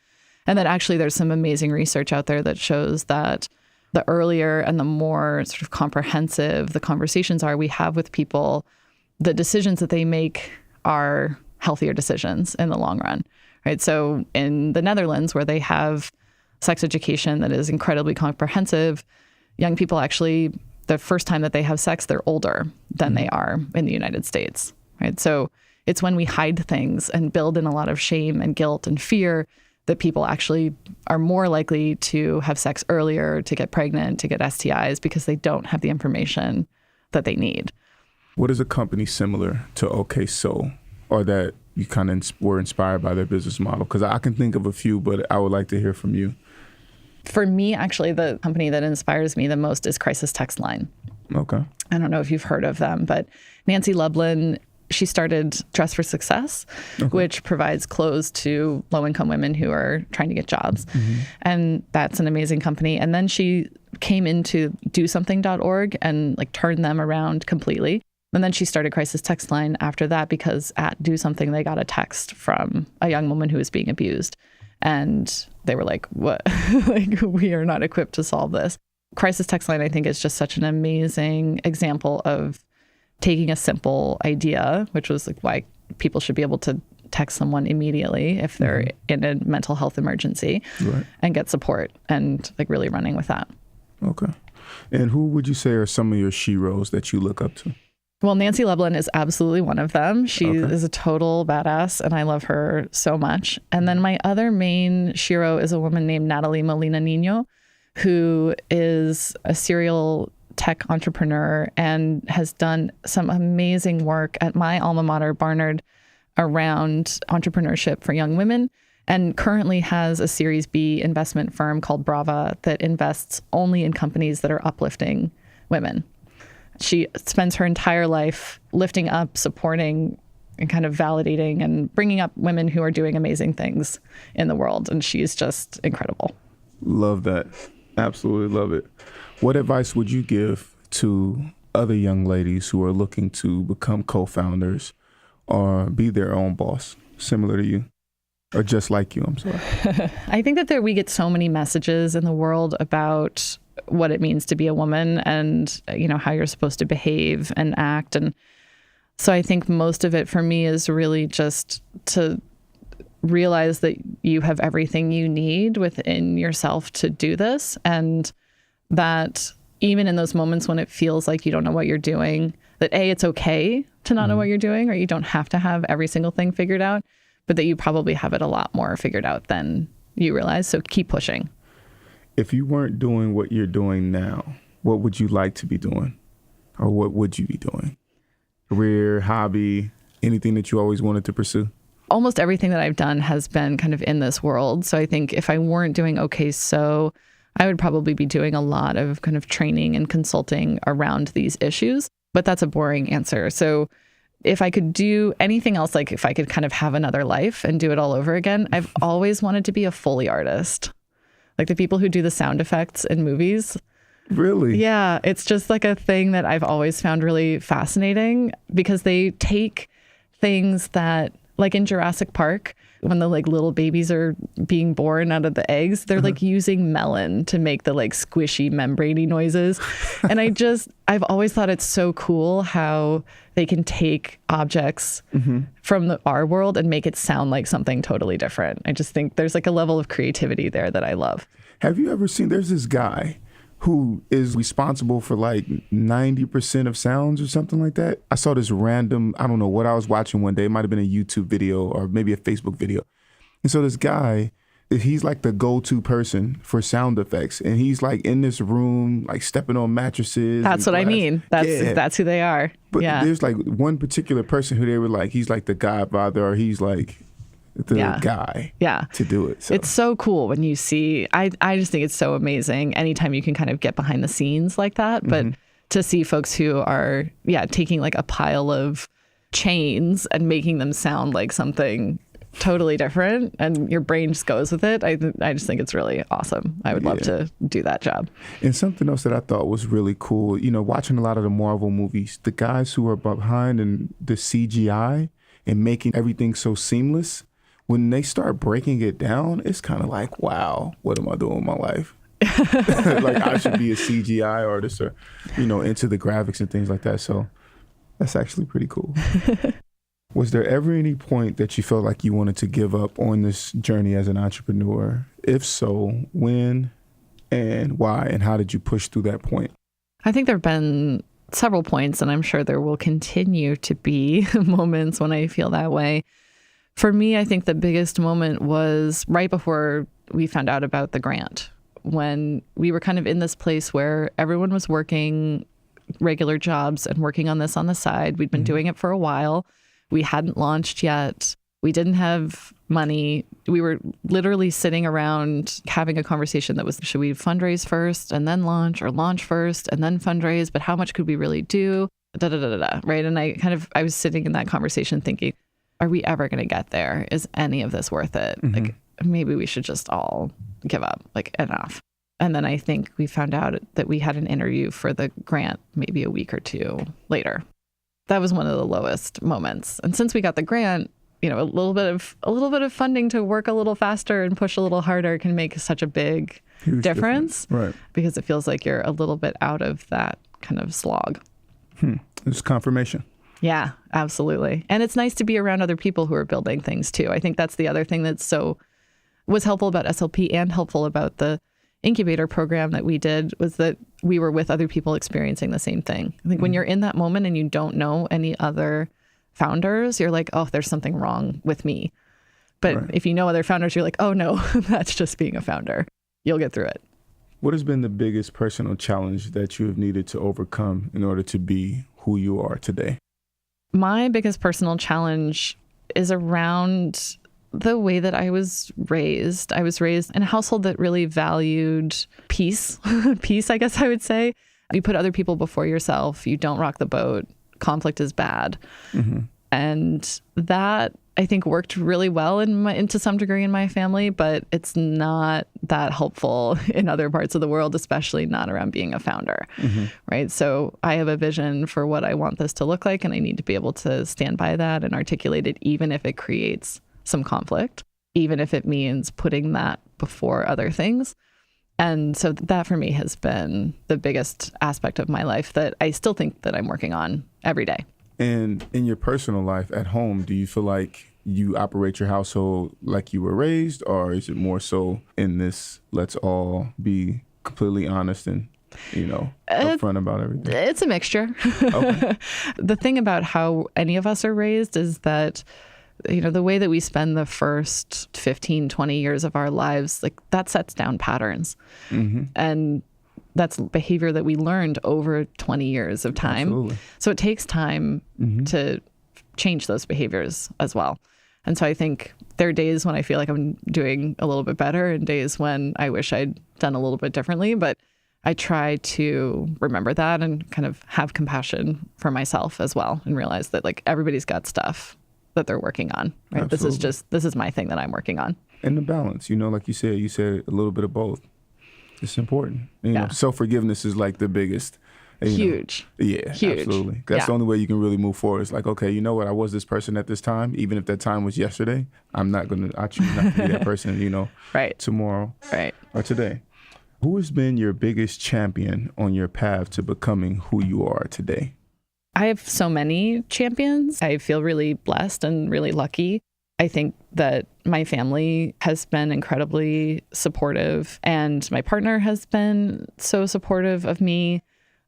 And that actually there's some amazing research out there that shows that the earlier and the more sort of comprehensive the conversations are we have with people, the decisions that they make are healthier decisions in the long run, right? So in the Netherlands, where they have sex education that is incredibly comprehensive, young people actually, the first time that they have sex, they're older than they are in the United States, right? So it's when we hide things and build in a lot of shame and guilt and fear that people actually are more likely to have sex earlier, to get pregnant, to get STIs, because they don't have the information that they need. What is a company similar to Okayso, or that you kind of were inspired by their business model? Because I can think of a few, but I would like to hear from you. For me, actually, the company that inspires me the most is Crisis Text Line. Okay. I don't know if you've heard of them, but Nancy Lublin, she started Dress for Success, which provides clothes to low-income women who are trying to get jobs. And that's an amazing company. And then she came into DoSomething.org and like turned them around completely. And then she started Crisis Text Line after that, because at Do Something, they got a text from a young woman who was being abused. And they were like, what? Like, we are not equipped to solve this. Crisis Text Line, I think, is just such an amazing example of taking a simple idea, which was like why people should be able to text someone immediately if they're in a mental health emergency, right, and get support, and like really running with that. Okay. And who would you say are some of your sheroes that you look up to? Well, Nancy Lublin is absolutely one of them. She is a total badass, and I love her so much. And then my other main shero is a woman named Natalie Molina Nino, who is a serial tech entrepreneur and has done some amazing work at my alma mater, Barnard, around entrepreneurship for young women, and currently has a Series B investment firm called Brava that invests only in companies that are uplifting women. She spends her entire life lifting up, supporting, and kind of validating and bringing up women who are doing amazing things in the world. And she's just incredible. Love that. Absolutely love it. What advice would you give to other young ladies who are looking to become co-founders or be their own boss, similar to you? Or just like you, I'm sorry. I think that we get so many messages in the world about what it means to be a woman and, you know, how you're supposed to behave and act. And so I think most of it for me is really just to realize that you have everything you need within yourself to do this. And that even in those moments when it feels like you don't know what you're doing, that A, it's okay to not know what you're doing, or you don't have to have every single thing figured out, but that you probably have it a lot more figured out than you realize. So keep pushing. If you weren't doing what you're doing now, what would you like to be doing? Or what would you be doing? Career, hobby, anything that you always wanted to pursue? Almost everything that I've done has been kind of in this world. So I think if I weren't doing Okayso, I would probably be doing a lot of kind of training and consulting around these issues. But that's a boring answer. So if I could do anything else, like if I could kind of have another life and do it all over again, I've always wanted to be a Foley artist. Like the people who do the sound effects in movies. Really? Yeah. It's just like a thing that I've always found really fascinating, because they take things that, like in Jurassic Park, when the like little babies are being born out of the eggs, they're like using melon to make the like squishy membraney noises. And I've always thought it's so cool how they can take objects from our world and make it sound like something totally different. I just think there's like a level of creativity there that I love. Have you ever seen, there's this guy who is responsible for like 90% of sounds or something like that. I saw this random, I don't know what I was watching one day. It might have been a YouTube video or maybe a Facebook video. And so this guy, he's like the go-to person for sound effects. And he's like in this room, like stepping on mattresses. That's what I mean. That's who they are. But yeah. There's like one particular person who they were like, he's like the godfather, or he's like the guy to do it. So. It's so cool when you see, I just think it's so amazing anytime you can kind of get behind the scenes like that. But to see folks who are, taking like a pile of chains and making them sound like something totally different, and your brain just goes with it. I just think it's really awesome. I would love to do that job. And something else that I thought was really cool, watching a lot of the Marvel movies, the guys who are behind in the CGI and making everything so seamless, when they start breaking it down, it's kind of like, wow, what am I doing with my life? Like I should be a CGI artist or, into the graphics and things like that. So that's actually pretty cool. Was there ever any point that you felt like you wanted to give up on this journey as an entrepreneur? If so, when and why, and how did you push through that point? I think there have been several points, and I'm sure there will continue to be moments when I feel that way. For me, I think the biggest moment was right before we found out about the grant, when we were kind of in this place where everyone was working regular jobs and working on this on the side. We'd been doing it for a while. We hadn't launched yet. We didn't have money. We were literally sitting around having a conversation that was, should we fundraise first and then launch, or launch first and then fundraise? But how much could we really do? Right? And I was sitting in that conversation thinking, are we ever going to get there? Is any of this worth it? Like, maybe we should just all give up, like, enough. And then I think we found out that we had an interview for the grant maybe a week or two later. That was one of the lowest moments. And since we got the grant, a little bit of funding to work a little faster and push a little harder can make such a big huge difference. Right? Because it feels like you're a little bit out of that kind of slog. It's confirmation. Yeah, absolutely. And it's nice to be around other people who are building things too. I think that's the other thing that was helpful about SLP and helpful about the incubator program that we did, was that we were with other people experiencing the same thing. I think when you're in that moment and you don't know any other founders, you're like, oh, there's something wrong with me. But if you know other founders, you're like, oh no, that's just being a founder. You'll get through it. What has been the biggest personal challenge that you have needed to overcome in order to be who you are today? My biggest personal challenge is around the way that I was raised. I was raised in a household that really valued peace. Peace, I guess I would say. You put other people before yourself. You don't rock the boat. Conflict is bad. And that, I think, worked really well to some degree in my family, but it's not that helpful in other parts of the world, especially not around being a founder, right? So I have a vision for what I want this to look like, and I need to be able to stand by that and articulate it, even if it creates some conflict, even if it means putting that before other things. And so that for me has been the biggest aspect of my life that I still think that I'm working on every day. And in your personal life at home, do you feel like you operate your household like you were raised, or is it more so in this, let's all be completely honest and, upfront about everything? It's a mixture. Okay. The thing about how any of us are raised is that, the way that we spend the first 15, 20 years of our lives, like that sets down patterns. And that's behavior that we learned over 20 years of time. Absolutely. So it takes time to change those behaviors as well. And so I think there are days when I feel like I'm doing a little bit better and days when I wish I'd done a little bit differently. But I try to remember that and kind of have compassion for myself as well, and realize that like everybody's got stuff that they're working on, right? Absolutely. This is my thing that I'm working on. And the balance, like you said a little bit of both. It's important. Self-forgiveness is like the biggest. Huge. Yeah, huge. Absolutely. That's the only way you can really move forward. It's like, okay, you know what? I was this person at this time. Even if that time was yesterday, I choose not to be that person, right. Tomorrow right. or today. Who has been your biggest champion on your path to becoming who you are today? I have so many champions. I feel really blessed and really lucky. I think that my family has been incredibly supportive, and my partner has been so supportive of me.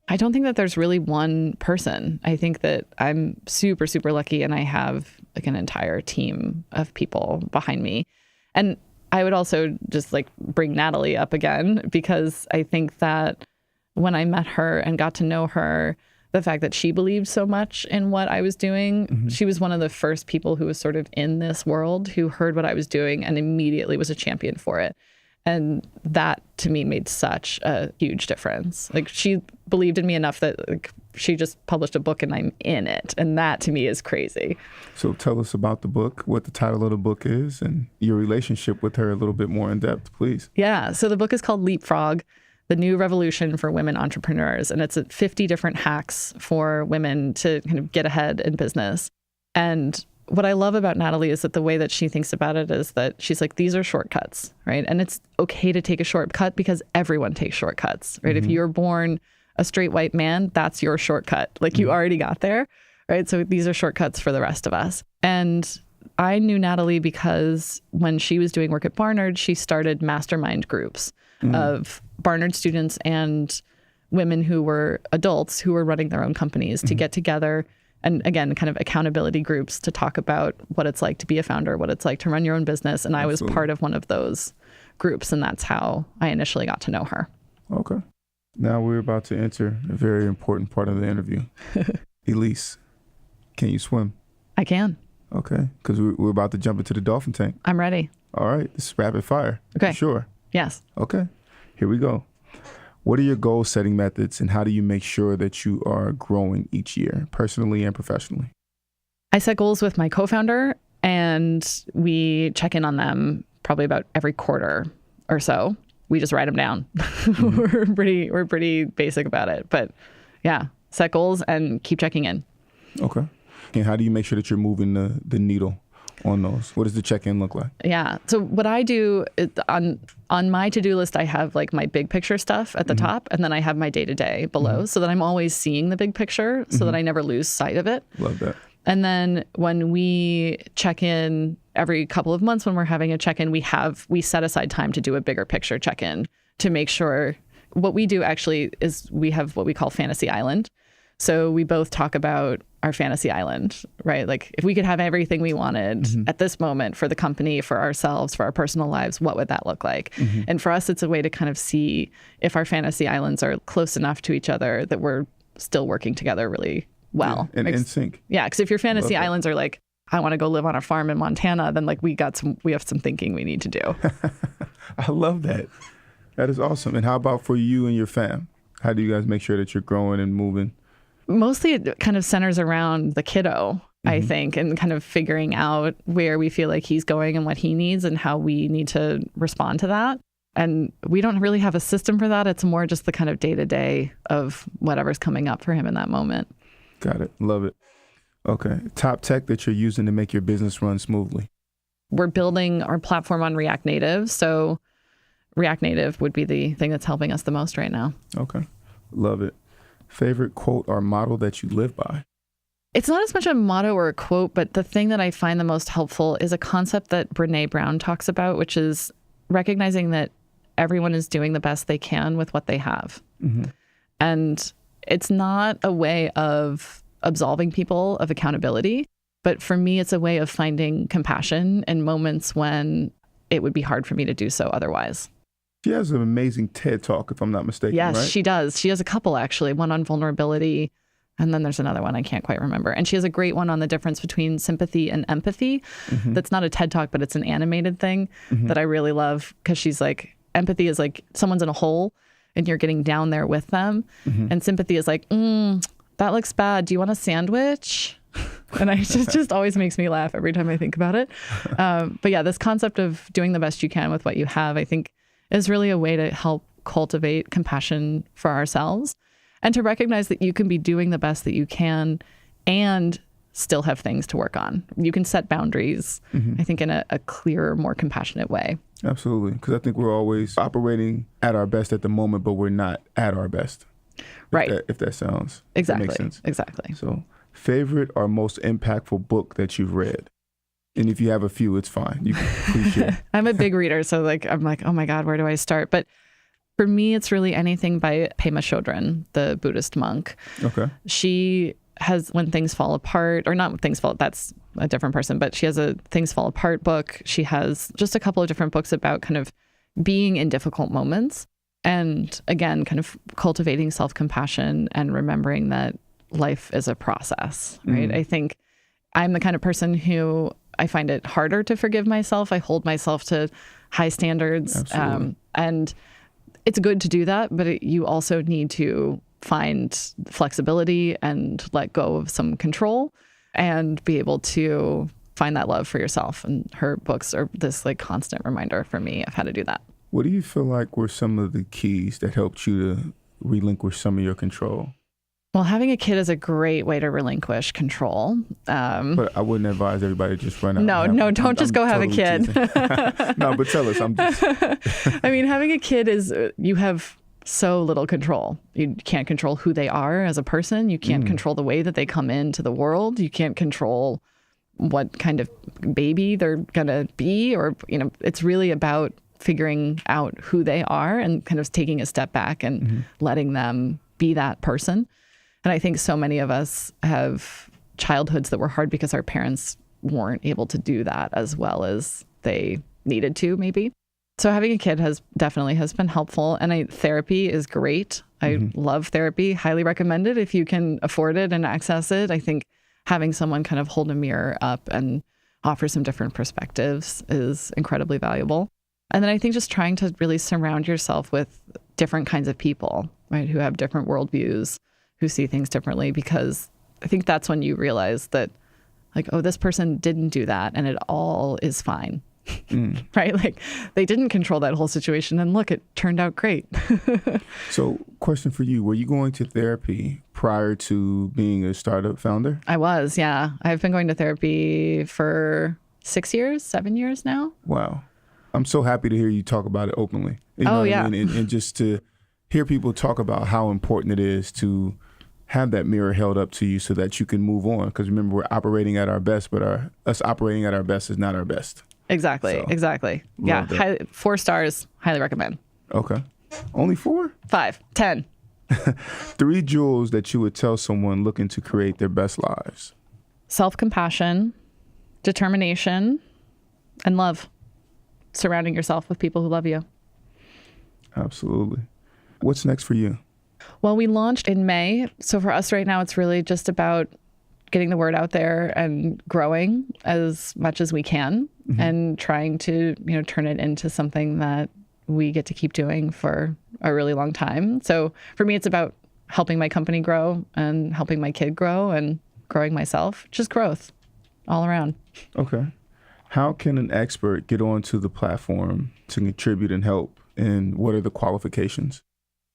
I don't think that there's really one person. I think that I'm super, super lucky, and I have like an entire team of people behind me. And I would also just like bring Natalie up again, because I think that when I met her and got to know her, the fact that she believed so much in what I was doing, she was one of the first people who was sort of in this world who heard what I was doing and immediately was a champion for it. And that to me made such a huge difference. Like, she believed in me enough that like she just published a book and I'm in it. And that to me is crazy. So tell us about the book, what the title of the book is, and your relationship with her a little bit more in depth, please. Yeah. So the book is called Leapfrog, The New Revolution for Women Entrepreneurs. And it's 50 different hacks for women to kind of get ahead in business. And what I love about Natalie is that the way that she thinks about it is that she's like, these are shortcuts, right? And it's okay to take a shortcut because everyone takes shortcuts, right? If you're born a straight white man, that's your shortcut. Like, you already got there, right? So these are shortcuts for the rest of us. And I knew Natalie because when she was doing work at Barnard, she started mastermind groups of Barnard students and women who were adults who were running their own companies to get together. And again, kind of accountability groups to talk about what it's like to be a founder, what it's like to run your own business. And I was part of one of those groups. And that's how I initially got to know her. Okay. Now we're about to enter a very important part of the interview. Elise, can you swim? I can. Okay. Because we're about to jump into the dolphin tank. I'm ready. All right. This is rapid fire. Okay. Sure. Yes. Okay. Here we go. What are your goal setting methods and how do you make sure that you are growing each year, personally and professionally? I set goals with my co-founder and we check in on them probably about every quarter or so. We just write them down. We're pretty basic about it. But yeah, set goals and keep checking in. Okay. And how do you make sure that you're moving the needle on those? What does the check-in look like? Yeah. So what I do is on my to-do list, I have like my big picture stuff at the top, and then I have my day-to-day below so that I'm always seeing the big picture so that I never lose sight of it. Love that. And then when we check in every couple of months, when we're having a check-in, we set aside time to do a bigger picture check-in to make sure. What we do actually is we have what we call Fantasy Island. So we both talk about our fantasy island, right? Like, if we could have everything we wanted at this moment for the company, for ourselves, for our personal lives, what would that look like? And for us, it's a way to kind of see if our fantasy islands are close enough to each other that we're still working together really well. Yeah, and in sync. Yeah, because if your fantasy islands are like, I want to go live on a farm in Montana, then like we have some thinking we need to do. I love that. That is awesome. And how about for you and your fam? How do you guys make sure that you're growing and moving? Mostly it kind of centers around the kiddo, I think, and kind of figuring out where we feel like he's going and what he needs and how we need to respond to that. And we don't really have a system for that. It's more just the kind of day-to-day of whatever's coming up for him in that moment. Got it. Love it. Okay. Top tech that you're using to make your business run smoothly. We're building our platform on React Native. So React Native would be the thing that's helping us the most right now. Okay. Love it. Favorite quote or motto that you live by? It's not as much a motto or a quote, but the thing that I find the most helpful is a concept that Brené Brown talks about, which is recognizing that everyone is doing the best they can with what they have. And it's not a way of absolving people of accountability, but for me, it's a way of finding compassion in moments when it would be hard for me to do so otherwise. She has an amazing TED Talk, if I'm not mistaken, Yes, right? she does. She has a couple, actually, one on vulnerability, and then there's another one I can't quite remember. And she has a great one on the difference between sympathy and empathy. That's not a TED Talk, but it's an animated thing that I really love, because she's like, empathy is like someone's in a hole and you're getting down there with them. And sympathy is like, that looks bad. Do you want a sandwich? And it just always makes me laugh every time I think about it. But yeah, this concept of doing the best you can with what you have, I think, is really a way to help cultivate compassion for ourselves and to recognize that you can be doing the best that you can and still have things to work on. You can set boundaries, I think, in a clearer, more compassionate way. Absolutely. Because I think we're always operating at our best at the moment, but we're not at our best. Right. If that sounds, Exactly. If that makes sense. Exactly. So, favorite or most impactful book that you've read? And if you have a few, it's fine. You can please share. I'm a big reader, so I'm like, oh my God, where do I start? But for me, it's really anything by Pema Chodron, the Buddhist monk. Okay. She has When Things Fall Apart, or not When Things Fall, that's a different person, but she has a Things Fall Apart book. She has just a couple of different books about kind of being in difficult moments. And again, kind of cultivating self-compassion and remembering that life is a process, right? I think I'm the kind of person who I find it harder to forgive myself. I hold myself to high standards. Absolutely. And it's good to do that, but you also need to find flexibility and let go of some control and be able to find that love for yourself. And her books are this like constant reminder for me of how to do that. What do you feel like were some of the keys that helped you to relinquish some of your control? Well, having a kid is a great way to relinquish control. But I wouldn't advise everybody to just run out. Don't just go have a kid. No, but tell us. I mean, having a kid is, you have so little control. You can't control who they are as a person. You can't control the way that they come into the world. You can't control what kind of baby they're going to be, or, it's really about figuring out who they are and kind of taking a step back and letting them be that person. And I think so many of us have childhoods that were hard because our parents weren't able to do that as well as they needed to, maybe. So having a kid has been helpful. And therapy is great. I love therapy, highly recommend it if you can afford it and access it. I think having someone kind of hold a mirror up and offer some different perspectives is incredibly valuable. And then I think just trying to really surround yourself with different kinds of people, right, who have different worldviews, who see things differently, because I think that's when you realize that, like, oh, this person didn't do that and it all is fine, right? Like, they didn't control that whole situation and look, it turned out great. So, question for you. Were you going to therapy prior to being a startup founder? I was, yeah. I've been going to therapy for 7 years now. Wow. I'm so happy to hear you talk about it openly. You know what I mean? And just to hear people talk about how important it is to have that mirror held up to you so that you can move on. Because remember, we're operating at our best, but us operating at our best is not our best. Exactly. So, exactly. Yeah. 4 stars. Highly recommend. Okay. Only 4? 5, 10. 3 jewels that you would tell someone looking to create their best lives. Self-compassion, determination, and love. Surrounding yourself with people who love you. Absolutely. What's next for you? Well, we launched in May. So for us right now, it's really just about getting the word out there and growing as much as we can and trying to, turn it into something that we get to keep doing for a really long time. So for me, it's about helping my company grow and helping my kid grow and growing myself. Just growth all around. Okay. How can an expert get onto the platform to contribute and help? And what are the qualifications?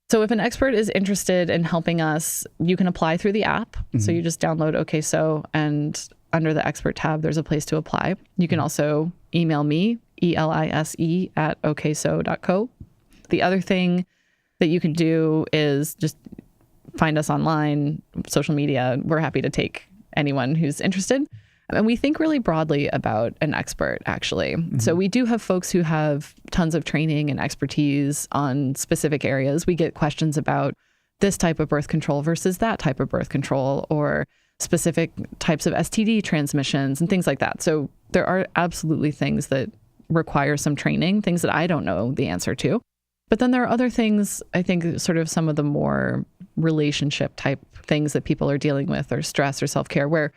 So if an expert is interested in helping us, you can apply through the app. So you just download Okayso, and under the expert tab, there's a place to apply. You can also email me, ELISE @okayso.co. The other thing that you can do is just find us online, social media. We're happy to take anyone who's interested. And we think really broadly about an expert, actually. So we do have folks who have tons of training and expertise on specific areas. We get questions about this type of birth control versus that type of birth control, or specific types of STD transmissions and things like that. So there are absolutely things that require some training, things that I don't know the answer to. But then there are other things, I think, sort of some of the more relationship type things that people are dealing with, or stress or self-care, where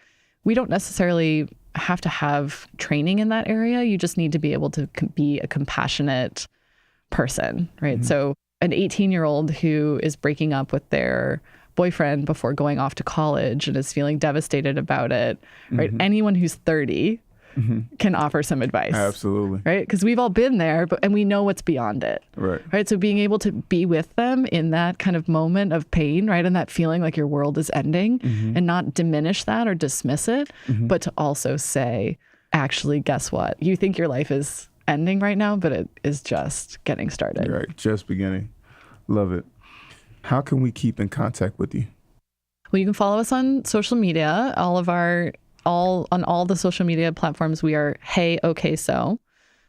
we don't necessarily have to have training in that area. You just need to be able to be a compassionate person, right? So an 18-year-old who is breaking up with their boyfriend before going off to college and is feeling devastated about it, right? Anyone who's 30 can offer some advice. Absolutely. Right? Because we've all been there, and we know what's beyond it. Right. Right. So being able to be with them in that kind of moment of pain, right? And that feeling like your world is ending, and not diminish that or dismiss it, but to also say, actually, guess what? You think your life is ending right now, but it is just getting started. You're right. Just beginning. Love it. How can we keep in contact with you? Well, you can follow us on social media. On all the social media platforms, we are Hey Okayso.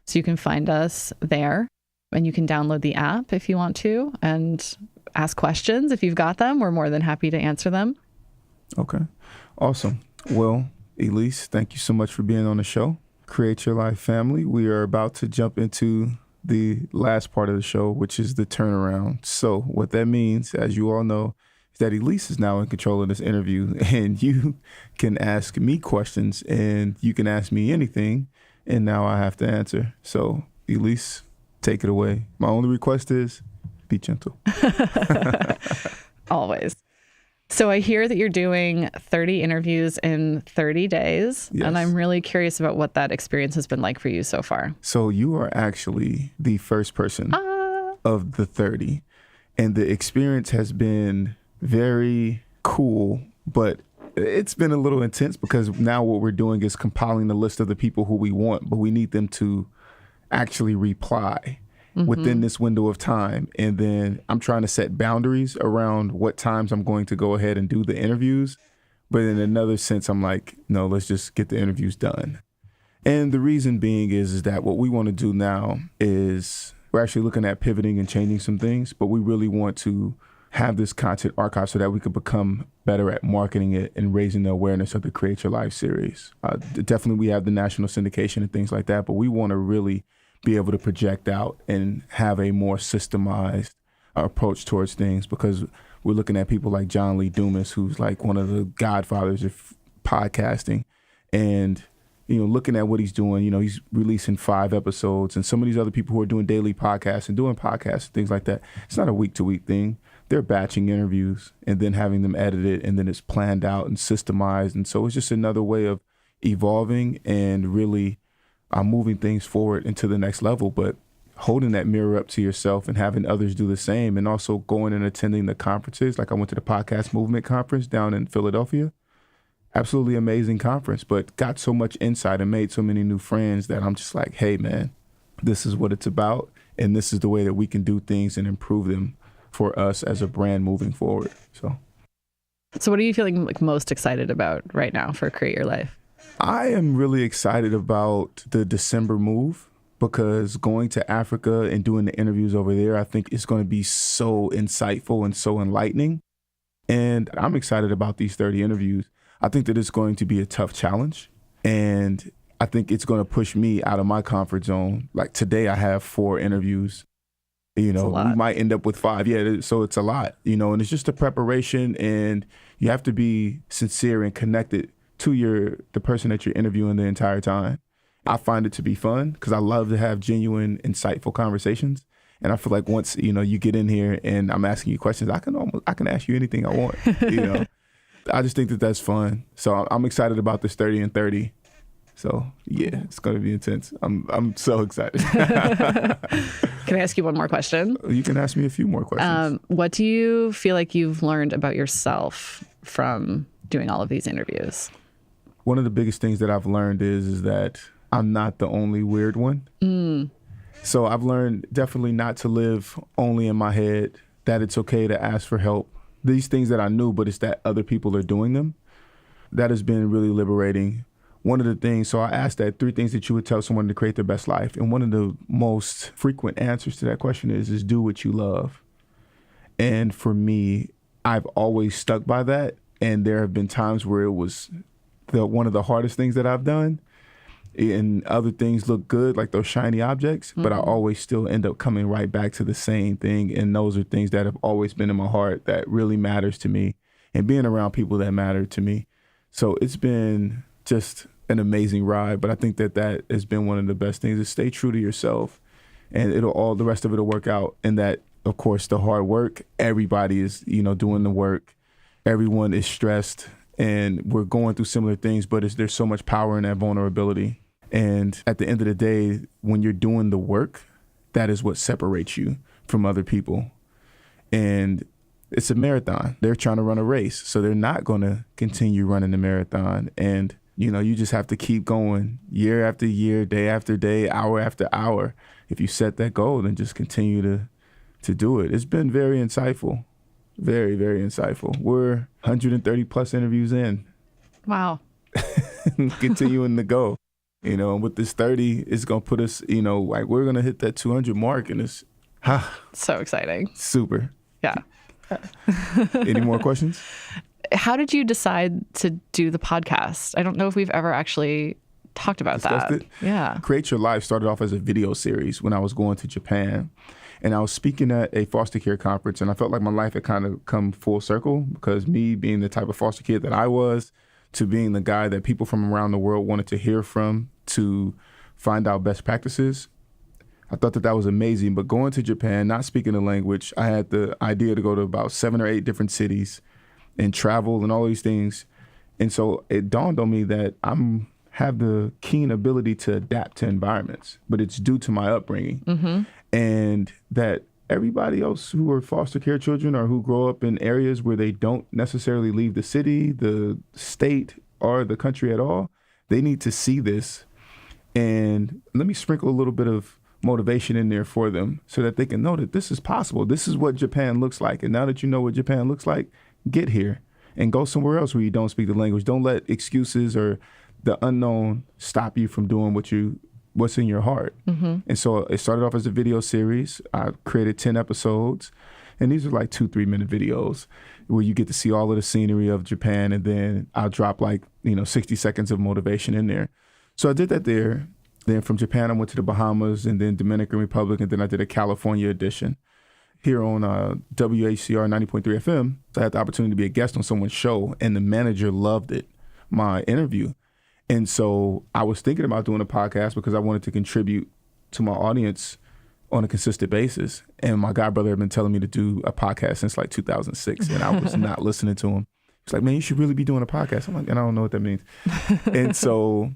So you can find us there, and you can download the app if you want to and ask questions. If you've got them, we're more than happy to answer them. Okay. Awesome. Well, Elise, thank you so much for being on the show. Create Your Life family. We are about to jump into the last part of the show, which is the turnaround. So what that means, as you all know, that Elise is now in control of this interview, and you can ask me questions and you can ask me anything, and now I have to answer. So Elise, take it away. My only request is be gentle. Always. So I hear that you're doing 30 interviews in 30 days, Yes. and I'm really curious about what that experience has been like for you so far. So you are actually the first person of the 30. And the experience has been very cool, but it's been a little intense because now what we're doing is compiling the list of the people who we want, but we need them to actually reply within this window of time. And then I'm trying to set boundaries around what times I'm going to go ahead and do the interviews. But in another sense, I'm like, no, let's just get the interviews done. And the reason being is that what we want to do now is we're actually looking at pivoting and changing some things, but we really want to have this content archive so that we could become better at marketing it and raising the awareness of the Create Your Life series. Definitely we have the national syndication and things like that, but we want to really be able to project out and have a more systemized approach towards things, because we're looking at people like John Lee Dumas, who's like one of the godfathers of podcasting, and looking at what he's doing, he's releasing 5 episodes, and some of these other people who are doing daily podcasts and doing podcasts and things like that, it's not a week-to-week thing. They're batching interviews and then having them edited, and then it's planned out and systemized. And so it's just another way of evolving and really moving things forward into the next level, but holding that mirror up to yourself and having others do the same, and also going and attending the conferences. Like I went to the Podcast Movement Conference down in Philadelphia. Absolutely amazing conference, but got so much insight and made so many new friends that I'm just like, hey, man, this is what it's about. And this is the way that we can do things and improve them for us as a brand moving forward. So what are you feeling like most excited about right now for Create Your Life? I am really excited about the December move, because going to Africa and doing the interviews over there, I think is going to be so insightful and so enlightening. And I'm excited about these 30 interviews. I think that it's going to be a tough challenge, and I think it's going to push me out of my comfort zone. Like today I have 4 interviews, we might end up with 5. Yeah. So it's a lot, and it's just a preparation, and you have to be sincere and connected to the person that you're interviewing the entire time. I find it to be fun because I love to have genuine, insightful conversations. And I feel like once, you get in here and I'm asking you questions, I can ask you anything I want, I just think that that's fun. So I'm excited about this 30 and 30. So yeah, it's going to be intense. I'm so excited. Can I ask you one more question? You can ask me a few more questions. What do you feel like you've learned about yourself from doing all of these interviews? One of the biggest things that I've learned is that I'm not the only weird one. So I've learned definitely not to live only in my head, that it's okay to ask for help. These things that I knew, but it's that other people are doing them. That has been really liberating. One of the things, so I asked that 3 things that you would tell someone to create their best life. And one of the most frequent answers to that question is do what you love. And for me, I've always stuck by that. And there have been times where it was one of the hardest things that I've done, and other things look good, like those shiny objects, but I always still end up coming right back to the same thing. And those are things that have always been in my heart that really matters to me, and being around people that matter to me. So it's been just an amazing ride, but I think that has been one of the best things, is stay true to yourself, and the rest of it will work out. And that, of course, the hard work, everybody is, doing the work. Everyone is stressed, and we're going through similar things, but there's so much power in that vulnerability. And at the end of the day, when you're doing the work, that is what separates you from other people. And it's a marathon. They're trying to run a race, so they're not going to continue running the marathon. And, you just have to keep going year after year, day after day, hour after hour. If you set that goal, then just continue to do it. It's been very insightful. Very, very insightful. We're 130 plus interviews in. Wow. Continuing to go. And with this 30, it's going to put us, like we're going to hit that 200 mark, and it's so exciting. Super. Yeah. Any more questions? How did you decide to do the podcast? I don't know if we've ever actually talked about Discussed that. It? Yeah. Create Your Life started off as a video series when I was going to Japan. And I was speaking at a foster care conference, and I felt like my life had kind of come full circle, because me being the type of foster kid that I was, to being the guy that people from around the world wanted to hear from, to find out best practices, I thought that was amazing. But going to Japan, not speaking the language, I had the idea to go to about 7 or 8 different cities and travel and all these things. And so it dawned on me that have the keen ability to adapt to environments, but it's due to my upbringing. And that everybody else who are foster care children or who grow up in areas where they don't necessarily leave the city, the state, or the country at all, they need to see this. And let me sprinkle a little bit of motivation in there for them so that they can know that this is possible. This is what Japan looks like. And now that you know what Japan looks like, get here and go somewhere else where you don't speak the language. Don't let excuses or the unknown stop you from doing what's in your heart. And so it started off as a video series. I created 10 episodes, and these are like 2-3 minute videos where you get to see all of the scenery of Japan, and then I'll drop 60 seconds of motivation in there. So I did that there. Then from Japan, I went to the Bahamas and then Dominican Republic, and then I did a California edition here on WHCR 90.3 FM. So I had the opportunity to be a guest on someone's show, and the manager loved it, my interview. And so I was thinking about doing a podcast because I wanted to contribute to my audience on a consistent basis. And my god brother had been telling me to do a podcast since like 2006, and I was not listening to him. He's like, man, you should really be doing a podcast. I'm like, and I don't know what that means. And so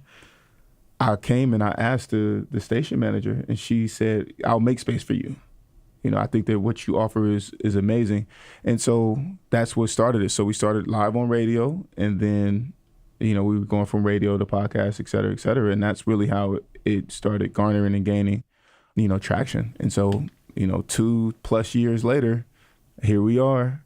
I came and I asked the station manager, and she said, I'll make space for you. I think that what you offer is amazing. And so that's what started it. So we started live on radio, and then we were going from radio to podcast, et cetera, et cetera. And that's really how it started garnering and gaining, traction. And so, 2+ years later, here we are.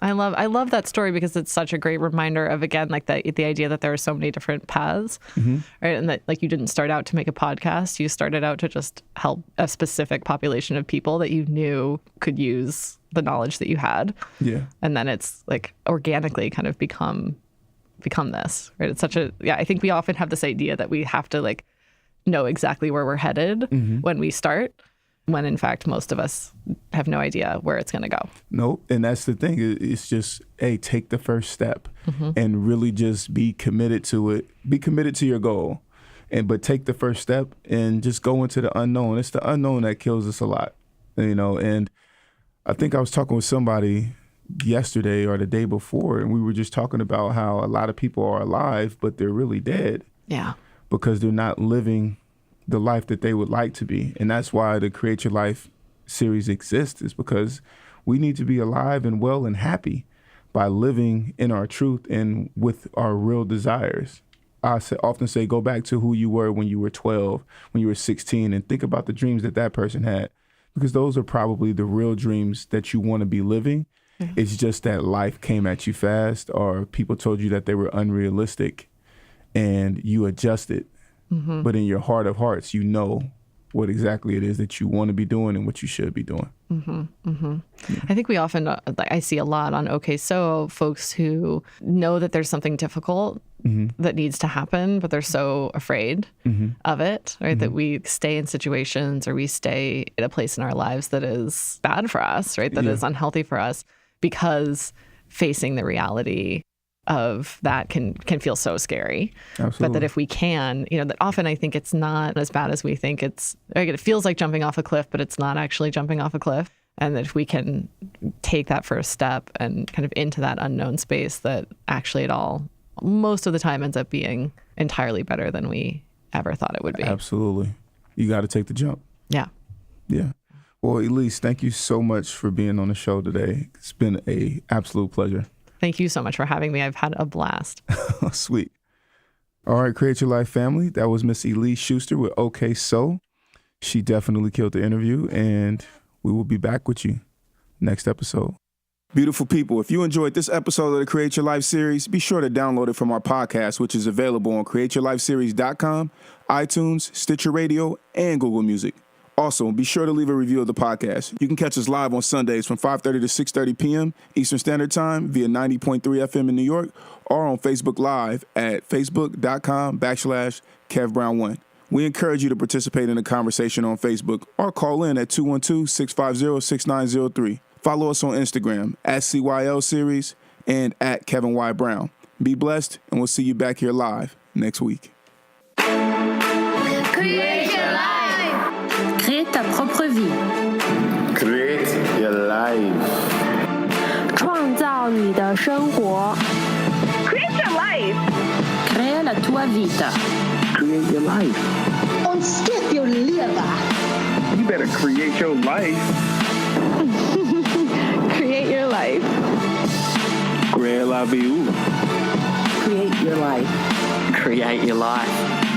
I love that story because it's such a great reminder of, again, like the idea that there are so many different paths, right? And that like you didn't start out to make a podcast. You started out to just help a specific population of people that you knew could use the knowledge that you had. Yeah. And then it's like organically kind of become this, right? It's I think we often have this idea that we have to like know exactly where we're headed when we start, when in fact most of us have no idea where it's going to go. Nope. And that's the thing. It's just, hey, take the first step and really just be committed to it. Be committed to your goal, but take the first step and just go into the unknown. It's the unknown that kills us a lot, and I think I was talking with somebody yesterday or the day before, and we were just talking about how a lot of people are alive, but they're really dead. Yeah. Because they're not living the life that they would like to be. And that's why the Create Your Life series exists, is because we need to be alive and well and happy by living in our truth and with our real desires. I often say, go back to who you were when you were 12, when you were 16, and think about the dreams that person had, because those are probably the real dreams that you want to be living. It's just that life came at you fast, or people told you that they were unrealistic and you adjusted. But in your heart of hearts, you know what exactly it is that you want to be doing and what you should be doing. I think we often, I see a lot on Okayso, folks who know that there's something difficult that needs to happen, but they're so afraid of it, right? That we stay in situations or we stay in a place in our lives that is bad for us, right? That is unhealthy for us, because facing the reality of that can feel so scary. Absolutely. But that if we can, that often I think it's not as bad as we think. It feels like jumping off a cliff, but it's not actually jumping off a cliff. And that if we can take that first step and kind of into that unknown space, that actually it all, most of the time, ends up being entirely better than we ever thought it would be. Absolutely. You got to take the jump. Yeah. Yeah. Well, Elise, thank you so much for being on the show today. It's been an absolute pleasure. Thank you so much for having me. I've had a blast. Sweet. All right, Create Your Life family. That was Miss Elise Schuster with Okayso. She definitely killed the interview, and we will be back with you next episode. Beautiful people, if you enjoyed this episode of the Create Your Life series, be sure to download it from our podcast, which is available on createyourlifeseries.com, iTunes, Stitcher Radio, and Google Music. Also, be sure to leave a review of the podcast. You can catch us live on Sundays from 5:30 to 6:30 p.m. Eastern Standard Time via 90.3 FM in New York, or on Facebook Live at facebook.com/KevBrown1. We encourage you to participate in the conversation on Facebook or call in at 212-650-6903. Follow us on Instagram at CYLS Series and at Kevin Y. Brown. Be blessed, and we'll see you back here live next week. Create your life. propre vie. Create your life. 创造你的生活。 Create your life. Crea la tua vita. Create your life. Ontsteek jou lewe. You better create your life. Create your life. Create la vie. Create your life. Create your life.